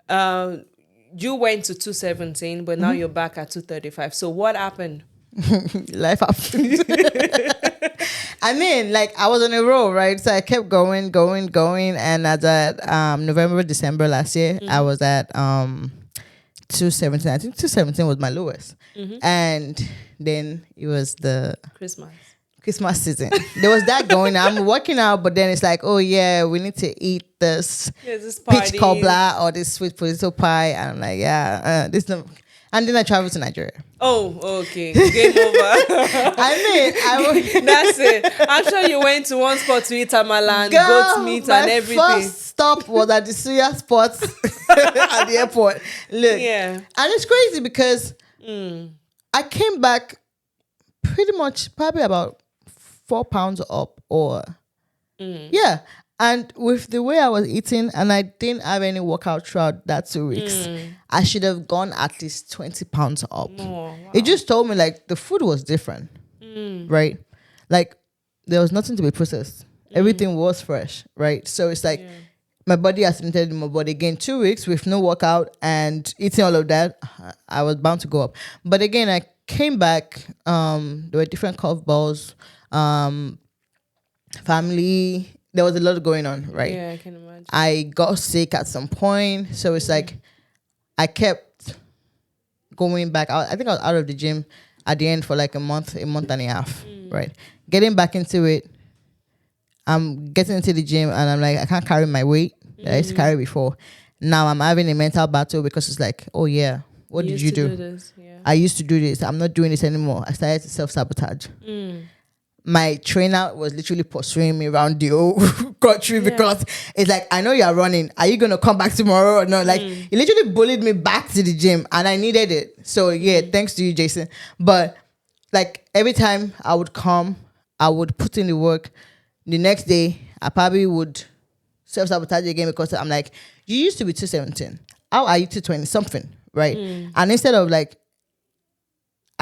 you went to 217, but now you're back at 235. So what happened? Life happened. I mean, like I was on a roll, right? So I kept going, and as at November, December last year, I was at 217. I think 217 was my lowest, and then it was the Christmas season. There was that going. I'm working out, but then it's like, oh yeah, we need to eat this peach cobbler or this sweet potato pie, and I'm like, yeah, this no. And then I traveled to Nigeria. Oh, okay. Game over. That's it. I'm sure you went to one spot to eat amalan, goat meat, and everything. My first stop was at the suya spot at the airport. Look, and it's crazy because I came back pretty much probably about 4 pounds up, or and with the way I was eating, and I didn't have any workout throughout that 2 weeks, I should have gone at least 20 pounds up. Wow. It just told me like the food was different, right? Like there was nothing to be processed. Everything was fresh, right? So it's like my body assimilated in my body. Again, 2 weeks with no workout and eating all of that, I was bound to go up. But again, I came back. There were different curveballs, family. There was a lot going on, right? Yeah, I can imagine. I got sick at some point. So it's like I kept going back. I think I was out of the gym at the end for like a month and a half, right? Getting back into it, I'm getting into the gym and I'm like, I can't carry my weight that I used to carry before. Now I'm having a mental battle because it's like, oh yeah, what did you do? I used to do this. I'm not doing this anymore. I started to self-sabotage. My trainer was literally pursuing me around the whole country because it's like, I know you're running. Are you going to come back tomorrow or not? Like, he literally bullied me back to the gym and I needed it. So, yeah, thanks to you, Jason. But, like, every time I would come, I would put in the work. The next day, I probably would self-sabotage again because I'm like, you used to be 217. How are you 220 something, right? And instead of, like,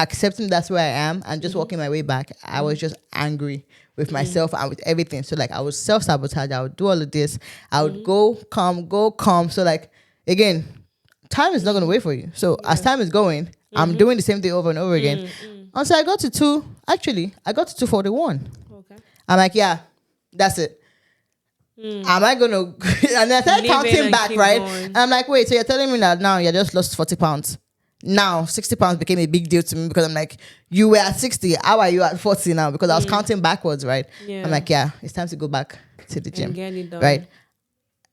accepting that's where I am and just walking my way back, I was just angry with myself and with everything. So like I would self-sabotage, I would do all of this, I would go come. So like again, time is not going to wait for you. So as time is going, I'm doing the same thing over and over again. Until I got to 241. Okay. I'm like, yeah, that's it. Am I going to and I started counting back, right? And I'm like, wait, so you're telling me that now you just lost 40 pounds. Now 60 pounds became a big deal to me because I'm like, you were at 60, how are you at 40 now? Because I was counting backwards, right? I'm like, yeah, it's time to go back to the gym, right?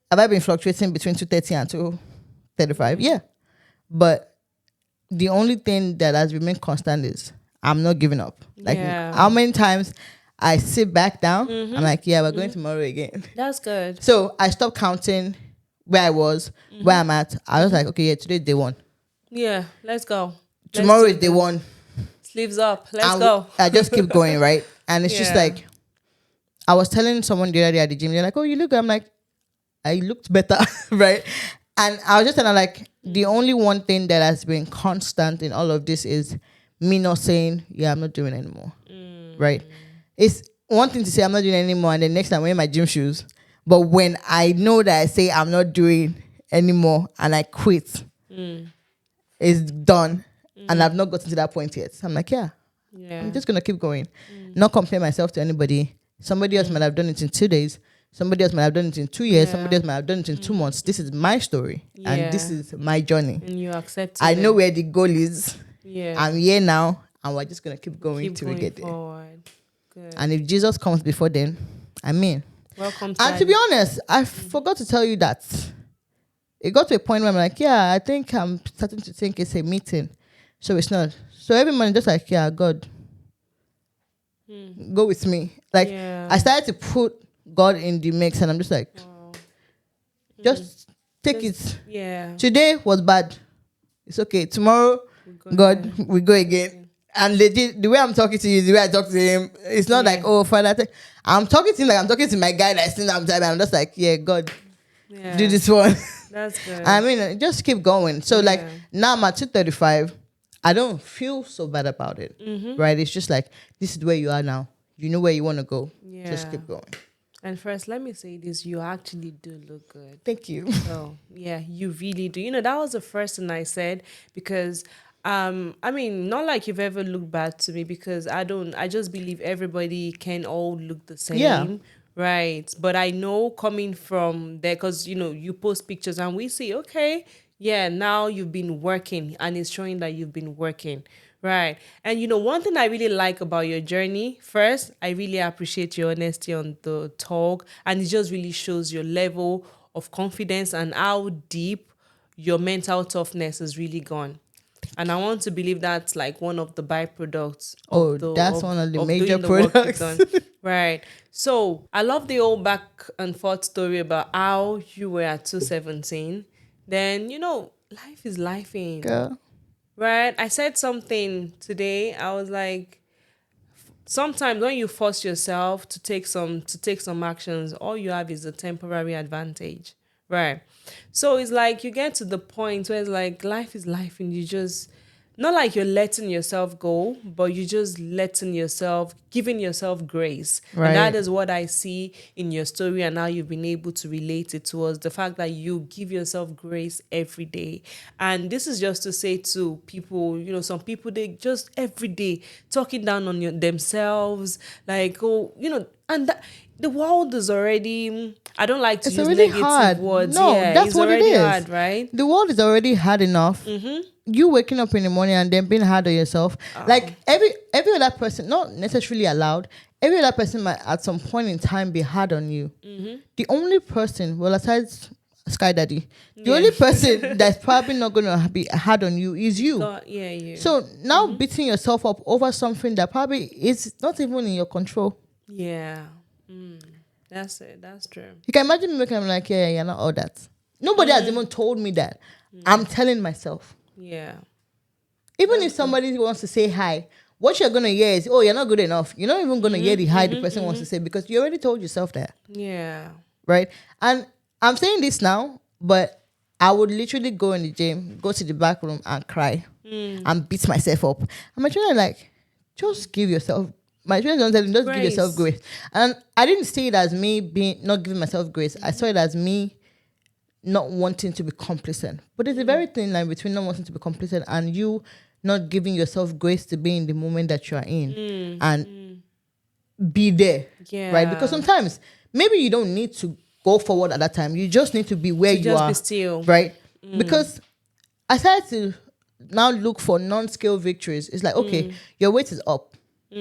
Have I been fluctuating between 230 and 235? Yeah, but the only thing that has remained constant is I'm not giving up. Like how many times I sit back down, I'm like, yeah, we're going tomorrow again. That's good. So I stopped counting where I was, where I'm at. I was like, okay, yeah, today's day one. Yeah, let's go. Tomorrow is day one. Sleeves up. Let's go. I just keep going, right? And it's just like, I was telling someone the other day at the gym, they're like, oh, you look good. I'm like, I looked better, right? And I was just kind of like, the only one thing that has been constant in all of this is me not saying, yeah, I'm not doing it anymore, right? It's one thing to say I'm not doing it anymore, and then next time I'm wearing my gym shoes. But when I know that I say I'm not doing anymore and I quit, it's done, and I've not gotten to that point yet. So I'm like, I'm just gonna keep going, not compare myself to anybody. Somebody else might have done it in 2 days. Somebody else might have done it in 2 years. Somebody else might have done it in 2 months. This is my story, and this is my journey. And you accept it. I know where the goal is. I'm here now, and we're just gonna keep going till we get there. Good. And if Jesus comes before then, I mean, welcome. And to be honest, I forgot to tell you that. It got to a point where I'm like, yeah, I think I'm starting to think it's a meeting. So it's not. So every morning, just like, yeah, God, go with me. Like, I started to put God in the mix, and I'm just like, just take it. Yeah. Today was bad. It's okay. Tomorrow, God, we go again. And legit, the way I'm talking to you is the way I talk to him. It's not like, oh, Father, I'm talking to him like I'm talking to my guy that's in that time. I'm just like, yeah, God, do this one. That's good. I mean, just keep going. So like now I'm at 235. I don't feel so bad about it, right? It's just like, this is where you are now. You know where you want to go. Just keep going. And first, let me say this: you actually do look good. Thank you. Oh, yeah, you really do. That was the first thing I said because I mean, not like you've ever looked bad to me because I just believe everybody can all look the Yeah. same, right? But I know coming from there because you post pictures and we see, okay, yeah, now you've been working and it's showing that you've been working. Right. And one thing I really like about your journey, first, I really appreciate your honesty on the talk. And it just really shows your level of confidence and how deep your mental toughness has really gone. And I want to believe that's like one of the byproducts Oh, of the that's one of the of major doing the work you've products. done. Right. So I love the old back and forth story about how you were at 217. Then, life is life in. Girl. Right. I said something today. I was like, sometimes when you force yourself to take some actions, all you have is a temporary advantage. Right. So it's like you get to the point where it's like life is life and you just not like you're letting yourself go, but you're just giving yourself grace. And that Right. is what I see in your story and how you've been able to relate it to us. The fact that you give yourself grace every day. And this is just to say to people, some people, they just every day talking down on themselves, like, oh, and that, the world is already, I don't like to It's use already negative hard. words. No, Yeah, that's it's what it already is. hard, right? The world is already hard enough. You waking up in the morning and then being hard on yourself. Like every other person, not necessarily allowed. Every other person might at some point in time be hard on you. The only person, well, aside Sky Daddy, the Yeah. only person that's probably not gonna be hard on you is you. God, yeah, you. So now beating yourself up over something that probably is not even in your control. Yeah. That's it. That's true. You can imagine me making, I'm like, yeah, you're not all that. Nobody has even told me that. I'm telling myself. Yeah. Even if somebody wants to say hi, what you're gonna hear is, oh, you're not good enough. You're not even gonna hear the hi the person wants to say because you already told yourself that. Yeah. Right? And I'm saying this now, but I would literally go in the gym, go to the back room and cry and beat myself up. And my children are like, just give yourself. My children don't tell me, just give yourself Grace. grace. And I didn't see it as me being not giving myself grace. I saw it as me not wanting to be complacent. But there's a very thin line between not wanting to be complacent and you not giving yourself grace to be in the moment that you are in and be there. Yeah. Right? Because sometimes maybe you don't need to go forward at that time. You just need to be where To you just are. be still. Right? Because I started to now look for non-scale victories. It's like, okay, your weight is up.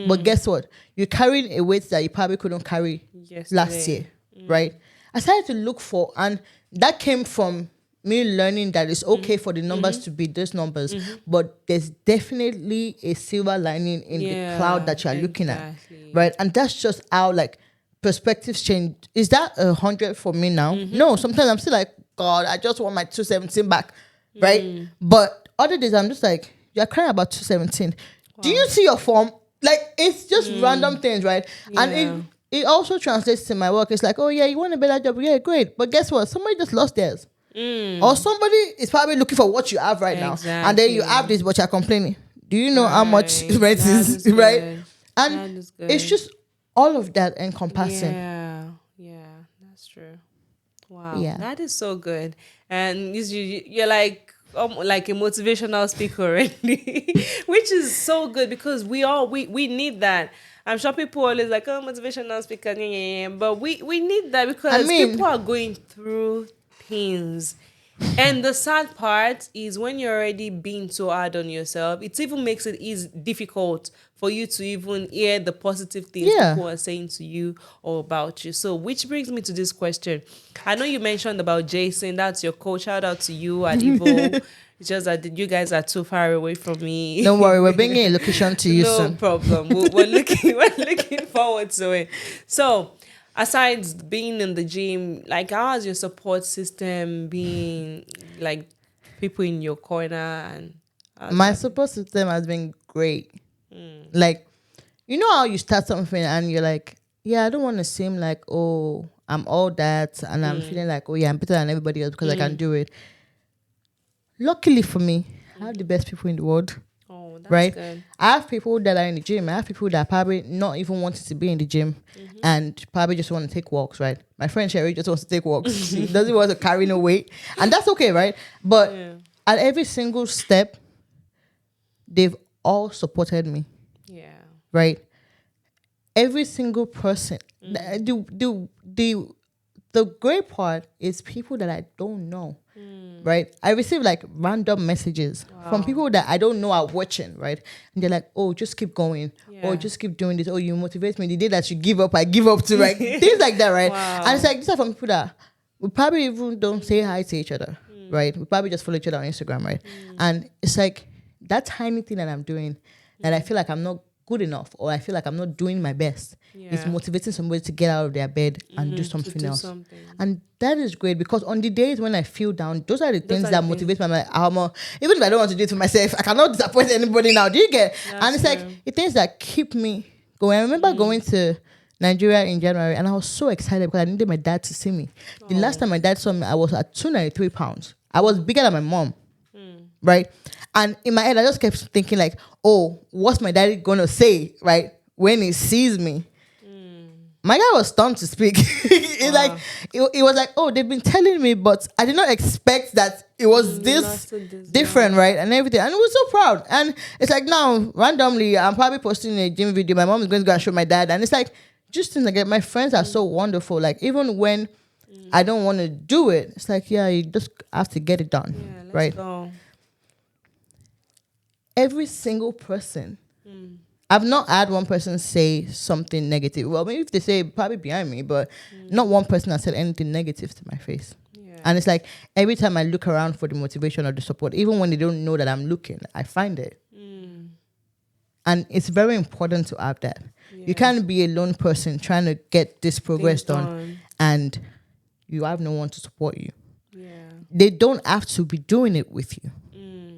But guess what? You're carrying a weight that you probably couldn't carry last year. Right? I started to look for, and that came from me learning that it's okay for the numbers to be those numbers, but there's definitely a silver lining in the cloud that you're looking at. Right? And that's just how like perspectives change. Is that 100 for me now? No, sometimes I'm still like, God, I just want my 217 back. Right? But other days I'm just like, you're crying about 217. Do you see your form? Like, it's just random things, right? And it also translates to my work. It's like, oh yeah, you want a better job? Yeah, great. But guess what? Somebody just lost theirs. Or somebody is probably looking for what you have right now. And then you have this, but you're complaining. Do you know how much rent is, right? And it's just all of that encompassing. Yeah, that's true. Wow, Yeah. that is so good. And you're like a motivational speaker already, which is so good because we need that. I'm sure people always like, oh, motivational speaker, yeah, yeah, yeah. But we need that because people are going through things. And the sad part is when you're already being so hard on yourself, it even makes it difficult for you to even hear the positive things people are saying to you or about you. So, which brings me to this question. I know you mentioned about Jason. That's your coach. Shout out to you at Evo. It's just that you guys are too far away from me. Don't worry, we're bringing a location to you soon. No problem. We're looking forward to it. So, aside being in the gym, like how has your support system been? Like people in your corner and my support system has been great. Like, you know how you start something and you're like, yeah, I don't want to seem like, oh, I'm all that, and I'm feeling like, oh yeah, I'm better than everybody else because I can do it. Luckily for me, I have the best people in the world. Oh, that's right? good. I have people that are in the gym. I have people that probably not even wanting to be in the gym and probably just want to take walks, right? My friend Sherry just wants to take walks. She doesn't want to carry no weight. And that's okay, right? But Yeah. at every single step, they've all supported me, Yeah. right? Every single person. The great part is people that I don't know, right? I receive like random messages from Wow. people that I don't know are watching, right? And they're like, "Oh, just keep going, or Yeah. just keep doing this. Oh, you motivate me. The day that you give up, I give up too, right? Things like that, right? Wow. And it's like these are from people that we probably even don't say hi to each other, right? We probably just follow each other on Instagram, right? And it's like that tiny thing that I'm doing that I feel like I'm not good enough, or I feel like I'm not doing my best. It's Yeah. motivating somebody to get out of their bed and do To something do else. something. And that is great because on the days when I feel down, those are the things are that the motivate me. I'm like, even if I don't want to do it for myself, I cannot disappoint anybody now. Do you get? That's And it's like true. the things that keep me going. I remember going to Nigeria in January and I was so excited because I needed my dad to see me. The last time my dad saw me, I was at 293 pounds. I was bigger than my mom. Right? And in my head, I just kept thinking like, oh, what's my daddy gonna say, right? When he sees me. My guy was stunned to speak. It's like it was like, oh, they've been telling me, but I did not expect that it was this different, right? And everything. And I was so proud. And it's like now, randomly, I'm probably posting a gym video. My mom is going to go and show my dad. And it's like, just things like that. My friends are so wonderful. Like, even when I don't want to do it, it's like, yeah, you just have to get it done. Yeah, let's right? go. Every single person. I've not had one person say something negative. Well, maybe if they say probably behind me, but not one person has said anything negative to my face. Yeah. And it's like every time I look around for the motivation or the support, even when they don't know that I'm looking, I find it. And it's very important to have that. Yeah. You can't be a lone person trying to get this progress Things done and you have no one to support you. Yeah. They don't have to be doing it with you.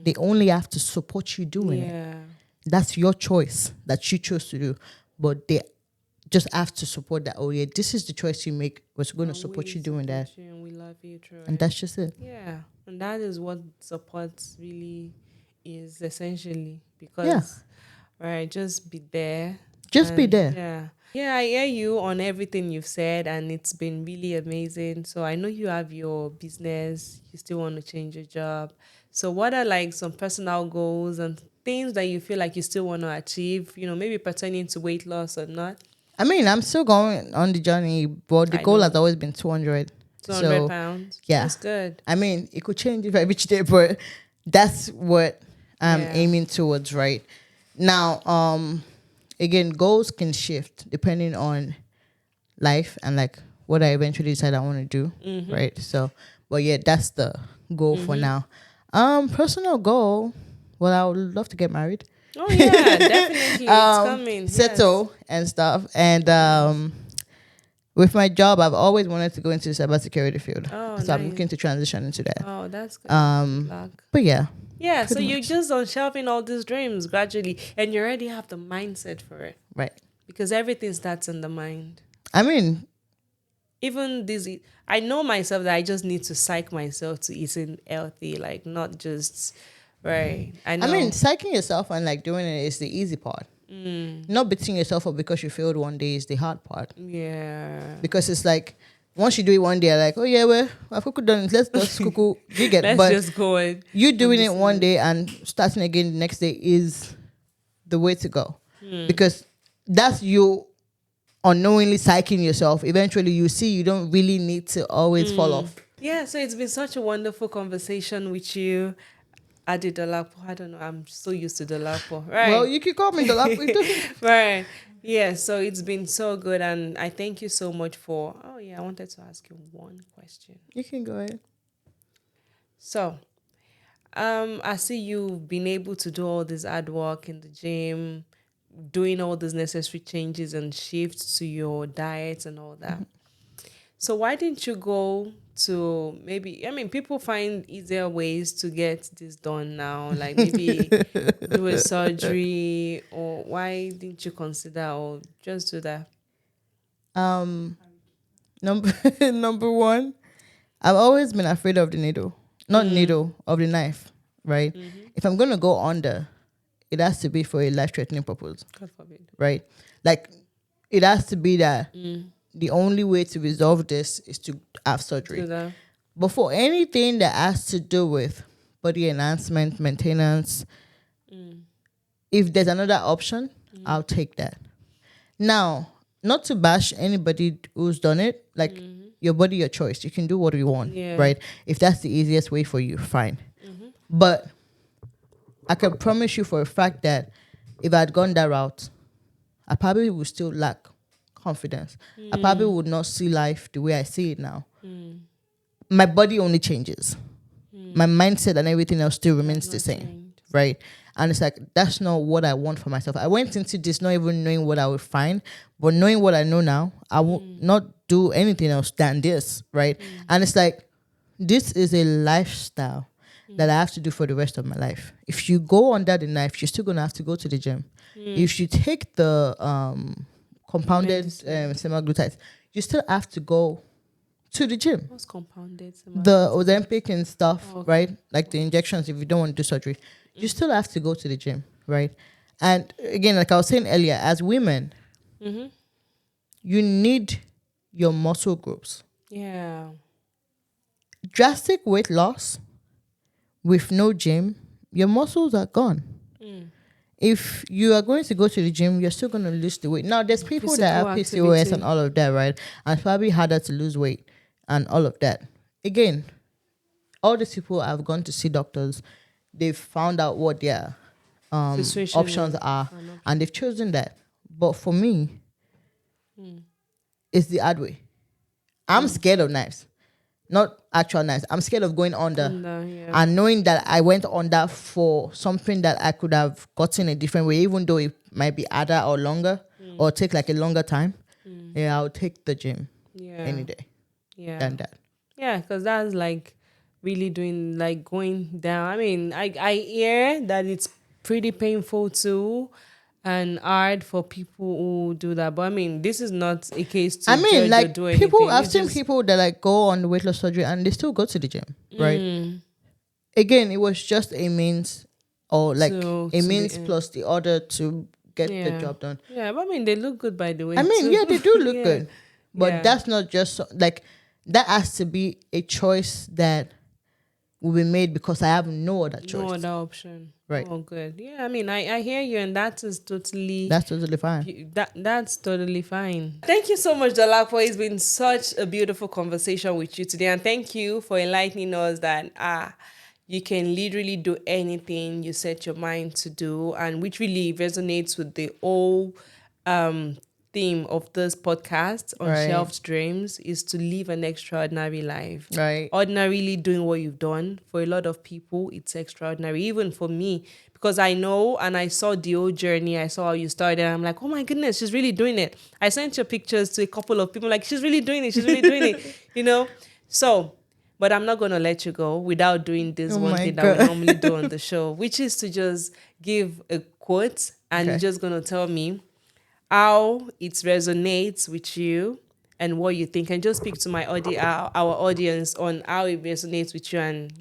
They only have to support you doing it. Yeah. That's your choice that you chose to do. But they just have to support that. Oh, yeah, this is the choice you make. We're going to support you doing that. And we love you through And it. that's just it. Yeah. And that is what support really is essentially. Because, Yeah. right, just be there. Just be there. Yeah. Yeah, I hear you on everything you've said, and it's been really amazing. So I know you have your business, you still want to change your job. So what are like some personal goals and things that you feel like you still want to achieve, maybe pertaining to weight loss or not? I mean, I'm still going on the journey, but the goal has always been 200. 200 pounds? Yeah. That's good. I mean, it could change if I reach there, but that's what I'm Yeah. aiming towards, right? Now, again, goals can shift depending on life and like what I eventually decide I want to do, right? So, but yeah, that's the goal for now. Personal goal, well, I would love to get married. Oh yeah, definitely. It's coming. Settle and stuff. And with my job, I've always wanted to go into the cybersecurity field. Oh, so I'm nice. looking to transition into that. Oh, that's good. Good luck. But yeah. Yeah, so pretty you're much. just on shelving all these dreams gradually, and you already have the mindset for it. Right. Because everything starts in the mind. I mean, Even this, I know myself that I just need to psych myself to eating healthy, like not just, right. I know. I mean, psyching yourself and like doing it is the easy part. Not beating yourself up because you failed one day is the hard part. Yeah. Because it's like once you do it one day, like, oh yeah, well, I've done it. Let's just cuckoo. You get Let's but just go and you doing it one day and starting again the next day is the way to go. Because that's you unknowingly psyching yourself. Eventually you see you don't really need to always fall off. Yeah, so it's been such a wonderful conversation with you. Adedolapo. I don't know. I'm so used to Dolapo. Right. Well, you can call me the lap. Right. Yeah, so it's been so good, and I thank you so much for... Oh, yeah, I wanted to ask you one question. You can go ahead. So, I see you've been able to do all this hard work in the gym, doing all these necessary changes and shifts to your diet and all that. So why didn't you go to people find easier ways to get this done now, like maybe do a surgery, or why didn't you consider or just do that? Number one, I've always been afraid of the needle. Not needle, of the knife, right? If I'm going to go under, it has to be for a life-threatening purpose, God forbid. right? Like, it has to be that the only way to resolve this is to have surgery. Do that. But for anything that has to do with body enhancement, maintenance, if there's another option, I'll take that. Now, not to bash anybody who's done it, like your body, your choice. You can do what you want, Yeah. right? If that's the easiest way for you, fine. But I can promise you for a fact that if I had gone that route, I probably would still lack confidence. I probably would not see life the way I see it now. My body only changes. My mindset and everything else still remains the same, right? And it's like, that's not what I want for myself. I went into this not even knowing what I would find, but knowing what I know now, I will not do anything else than this, right? And it's like, this is a lifestyle that I have to do for the rest of my life. If you go under the knife, you're still going to have to go to the gym. If you take the compounded semaglutides, you still have to go to the gym. What's compounded? The Ozempic and stuff, right? Like the injections, if you don't want to do surgery, you still have to go to the gym, right? And again, like I was saying earlier, as women, you need your muscle groups. Yeah. Drastic weight loss with no gym, your muscles are gone. If you are going to go to the gym, you're still going to lose the weight. Now, there's people that have PCOS and all of that, right? And it's probably harder to lose weight and all of that. Again, all these people have gone to see doctors. They've found out what their options are, and they've chosen that. But for me, it's the hard way. I'm scared of knives. Not actual knives. I'm scared of going under and knowing that I went under for something that I could have gotten a different way, even though it might be harder or longer or take like a longer time. Yeah, I'll take the gym any day than that. Yeah, because that's like really doing like going down. I mean, I hear that it's pretty painful too and hard for people who do that. But I mean, this is not a case to judge like or do people, anything. I've seen people that like go on weight loss surgery and they still go to the gym, right? Again, it was just a means or like a means plus the order to get the job done. Yeah, but I mean, they look good by the way. I mean, too. they do look good. But that's not just like, that has to be a choice that will be made because I have no other choice. No other option. Right. Oh, good. Yeah, I mean, I hear you, and that's totally fine. That's totally fine. Thank you so much, Adedolapo. It's been such a beautiful conversation with you today, and thank you for enlightening us that you can literally do anything you set your mind to do, and which really resonates with the whole theme of this podcast on Shelved Dreams, is to live an extraordinary life. Right. Ordinarily doing what you've done. For a lot of people, it's extraordinary. Even for me, because I know and I saw the whole journey. I saw how you started. And I'm like, oh my goodness, she's really doing it. I sent your pictures to a couple of people like, she's really doing it. She's really doing it. You know? So, but I'm not going to let you go without doing this one thing that we normally do on the show, which is to just give a quote and you're just going to tell me how it resonates with you and what you think, and just speak to our audience on how it resonates with you. And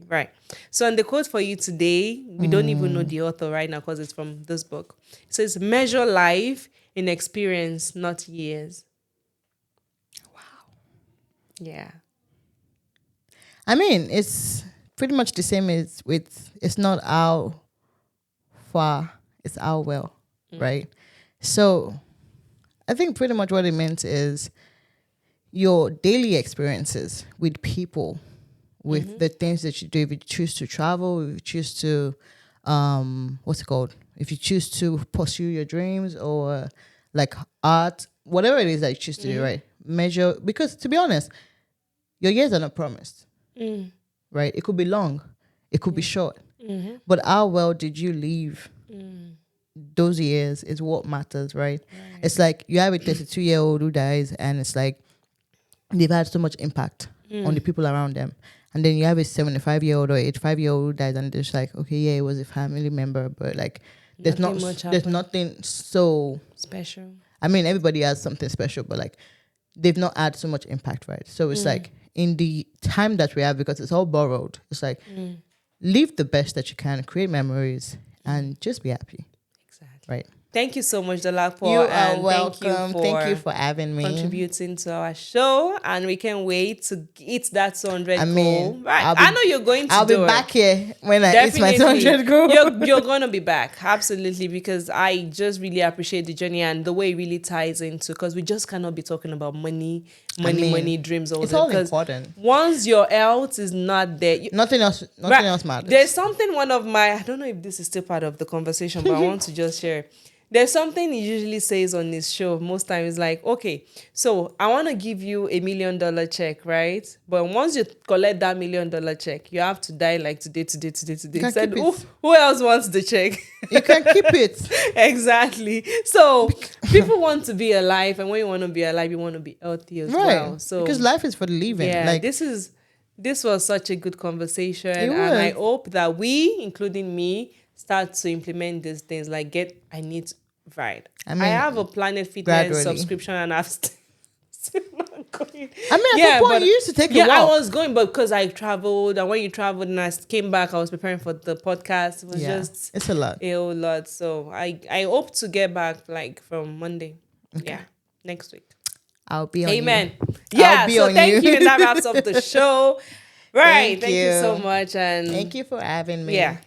so, on the quote for you today, we don't even know the author right now because it's from this book. It says, "Measure life in experience, not years." Wow. Yeah. I mean, it's pretty much the same as with, it's not how far, it's how well, right? So I think pretty much what it meant is your daily experiences with people, with the things that you do. If you choose to travel, if you choose to, if you choose to pursue your dreams or like art, whatever it is that you choose to do, right? Measure, because to be honest, your years are not promised, right? It could be long, it could be short, but how well did you live? Those years is what matters, right? It's like you have a 32-year-old who dies and it's like they've had so much impact on the people around them. And then you have a 75-year-old or 85-year-old who dies and they're just like, okay, yeah, it was a family member, but like there's nothing so special. I mean, everybody has something special, but like they've not had so much impact, right? So it's like in the time that we have, because it's all borrowed, it's like live the best that you can, create memories and just be happy. Right. Thank you so much, Dolapo. You are and welcome. Thank you for having me. contributing to our show, and we can't wait to hit that 200 I goal. mean, Right, I know you're going to I'll be do back it. here when I hit my Definitely, 200 goal. you're gonna be back, absolutely, because I just really appreciate the journey and the way it really ties into, because we just cannot be talking about money, dreams all It's the all because important. once your health is not there, Nothing else matters. there's something, one of my, I don't know if this is still part of the conversation, but I want to just share. There's something he usually says on his show most times, like, okay, so I want to give you $1 million check, right? But once you collect that $1 million check, you have to die like today. He said, who else wants the check? You can keep it. Exactly. So people want to be alive, and when you want to be alive, you want to be healthy as well. So because life is for the living. yeah, Like, this was such a good conversation, It and I was. hope that we, including me, start to implement these things. Like, I need right. I mean, I have a Planet Fitness gradually. subscription, and I've still not going. I mean, at some point you used to take a walk. I was going, but because I traveled, and when you traveled and I came back, I was preparing for the podcast. It was just it's a lot. a whole lot. So I hope to get back like from Monday. Okay. Yeah, next week. I'll be on Amen. you. Yeah, be so on thank you. you. And that wraps up the show. Right. Thank you you. so much. And Thank you for having me. yeah.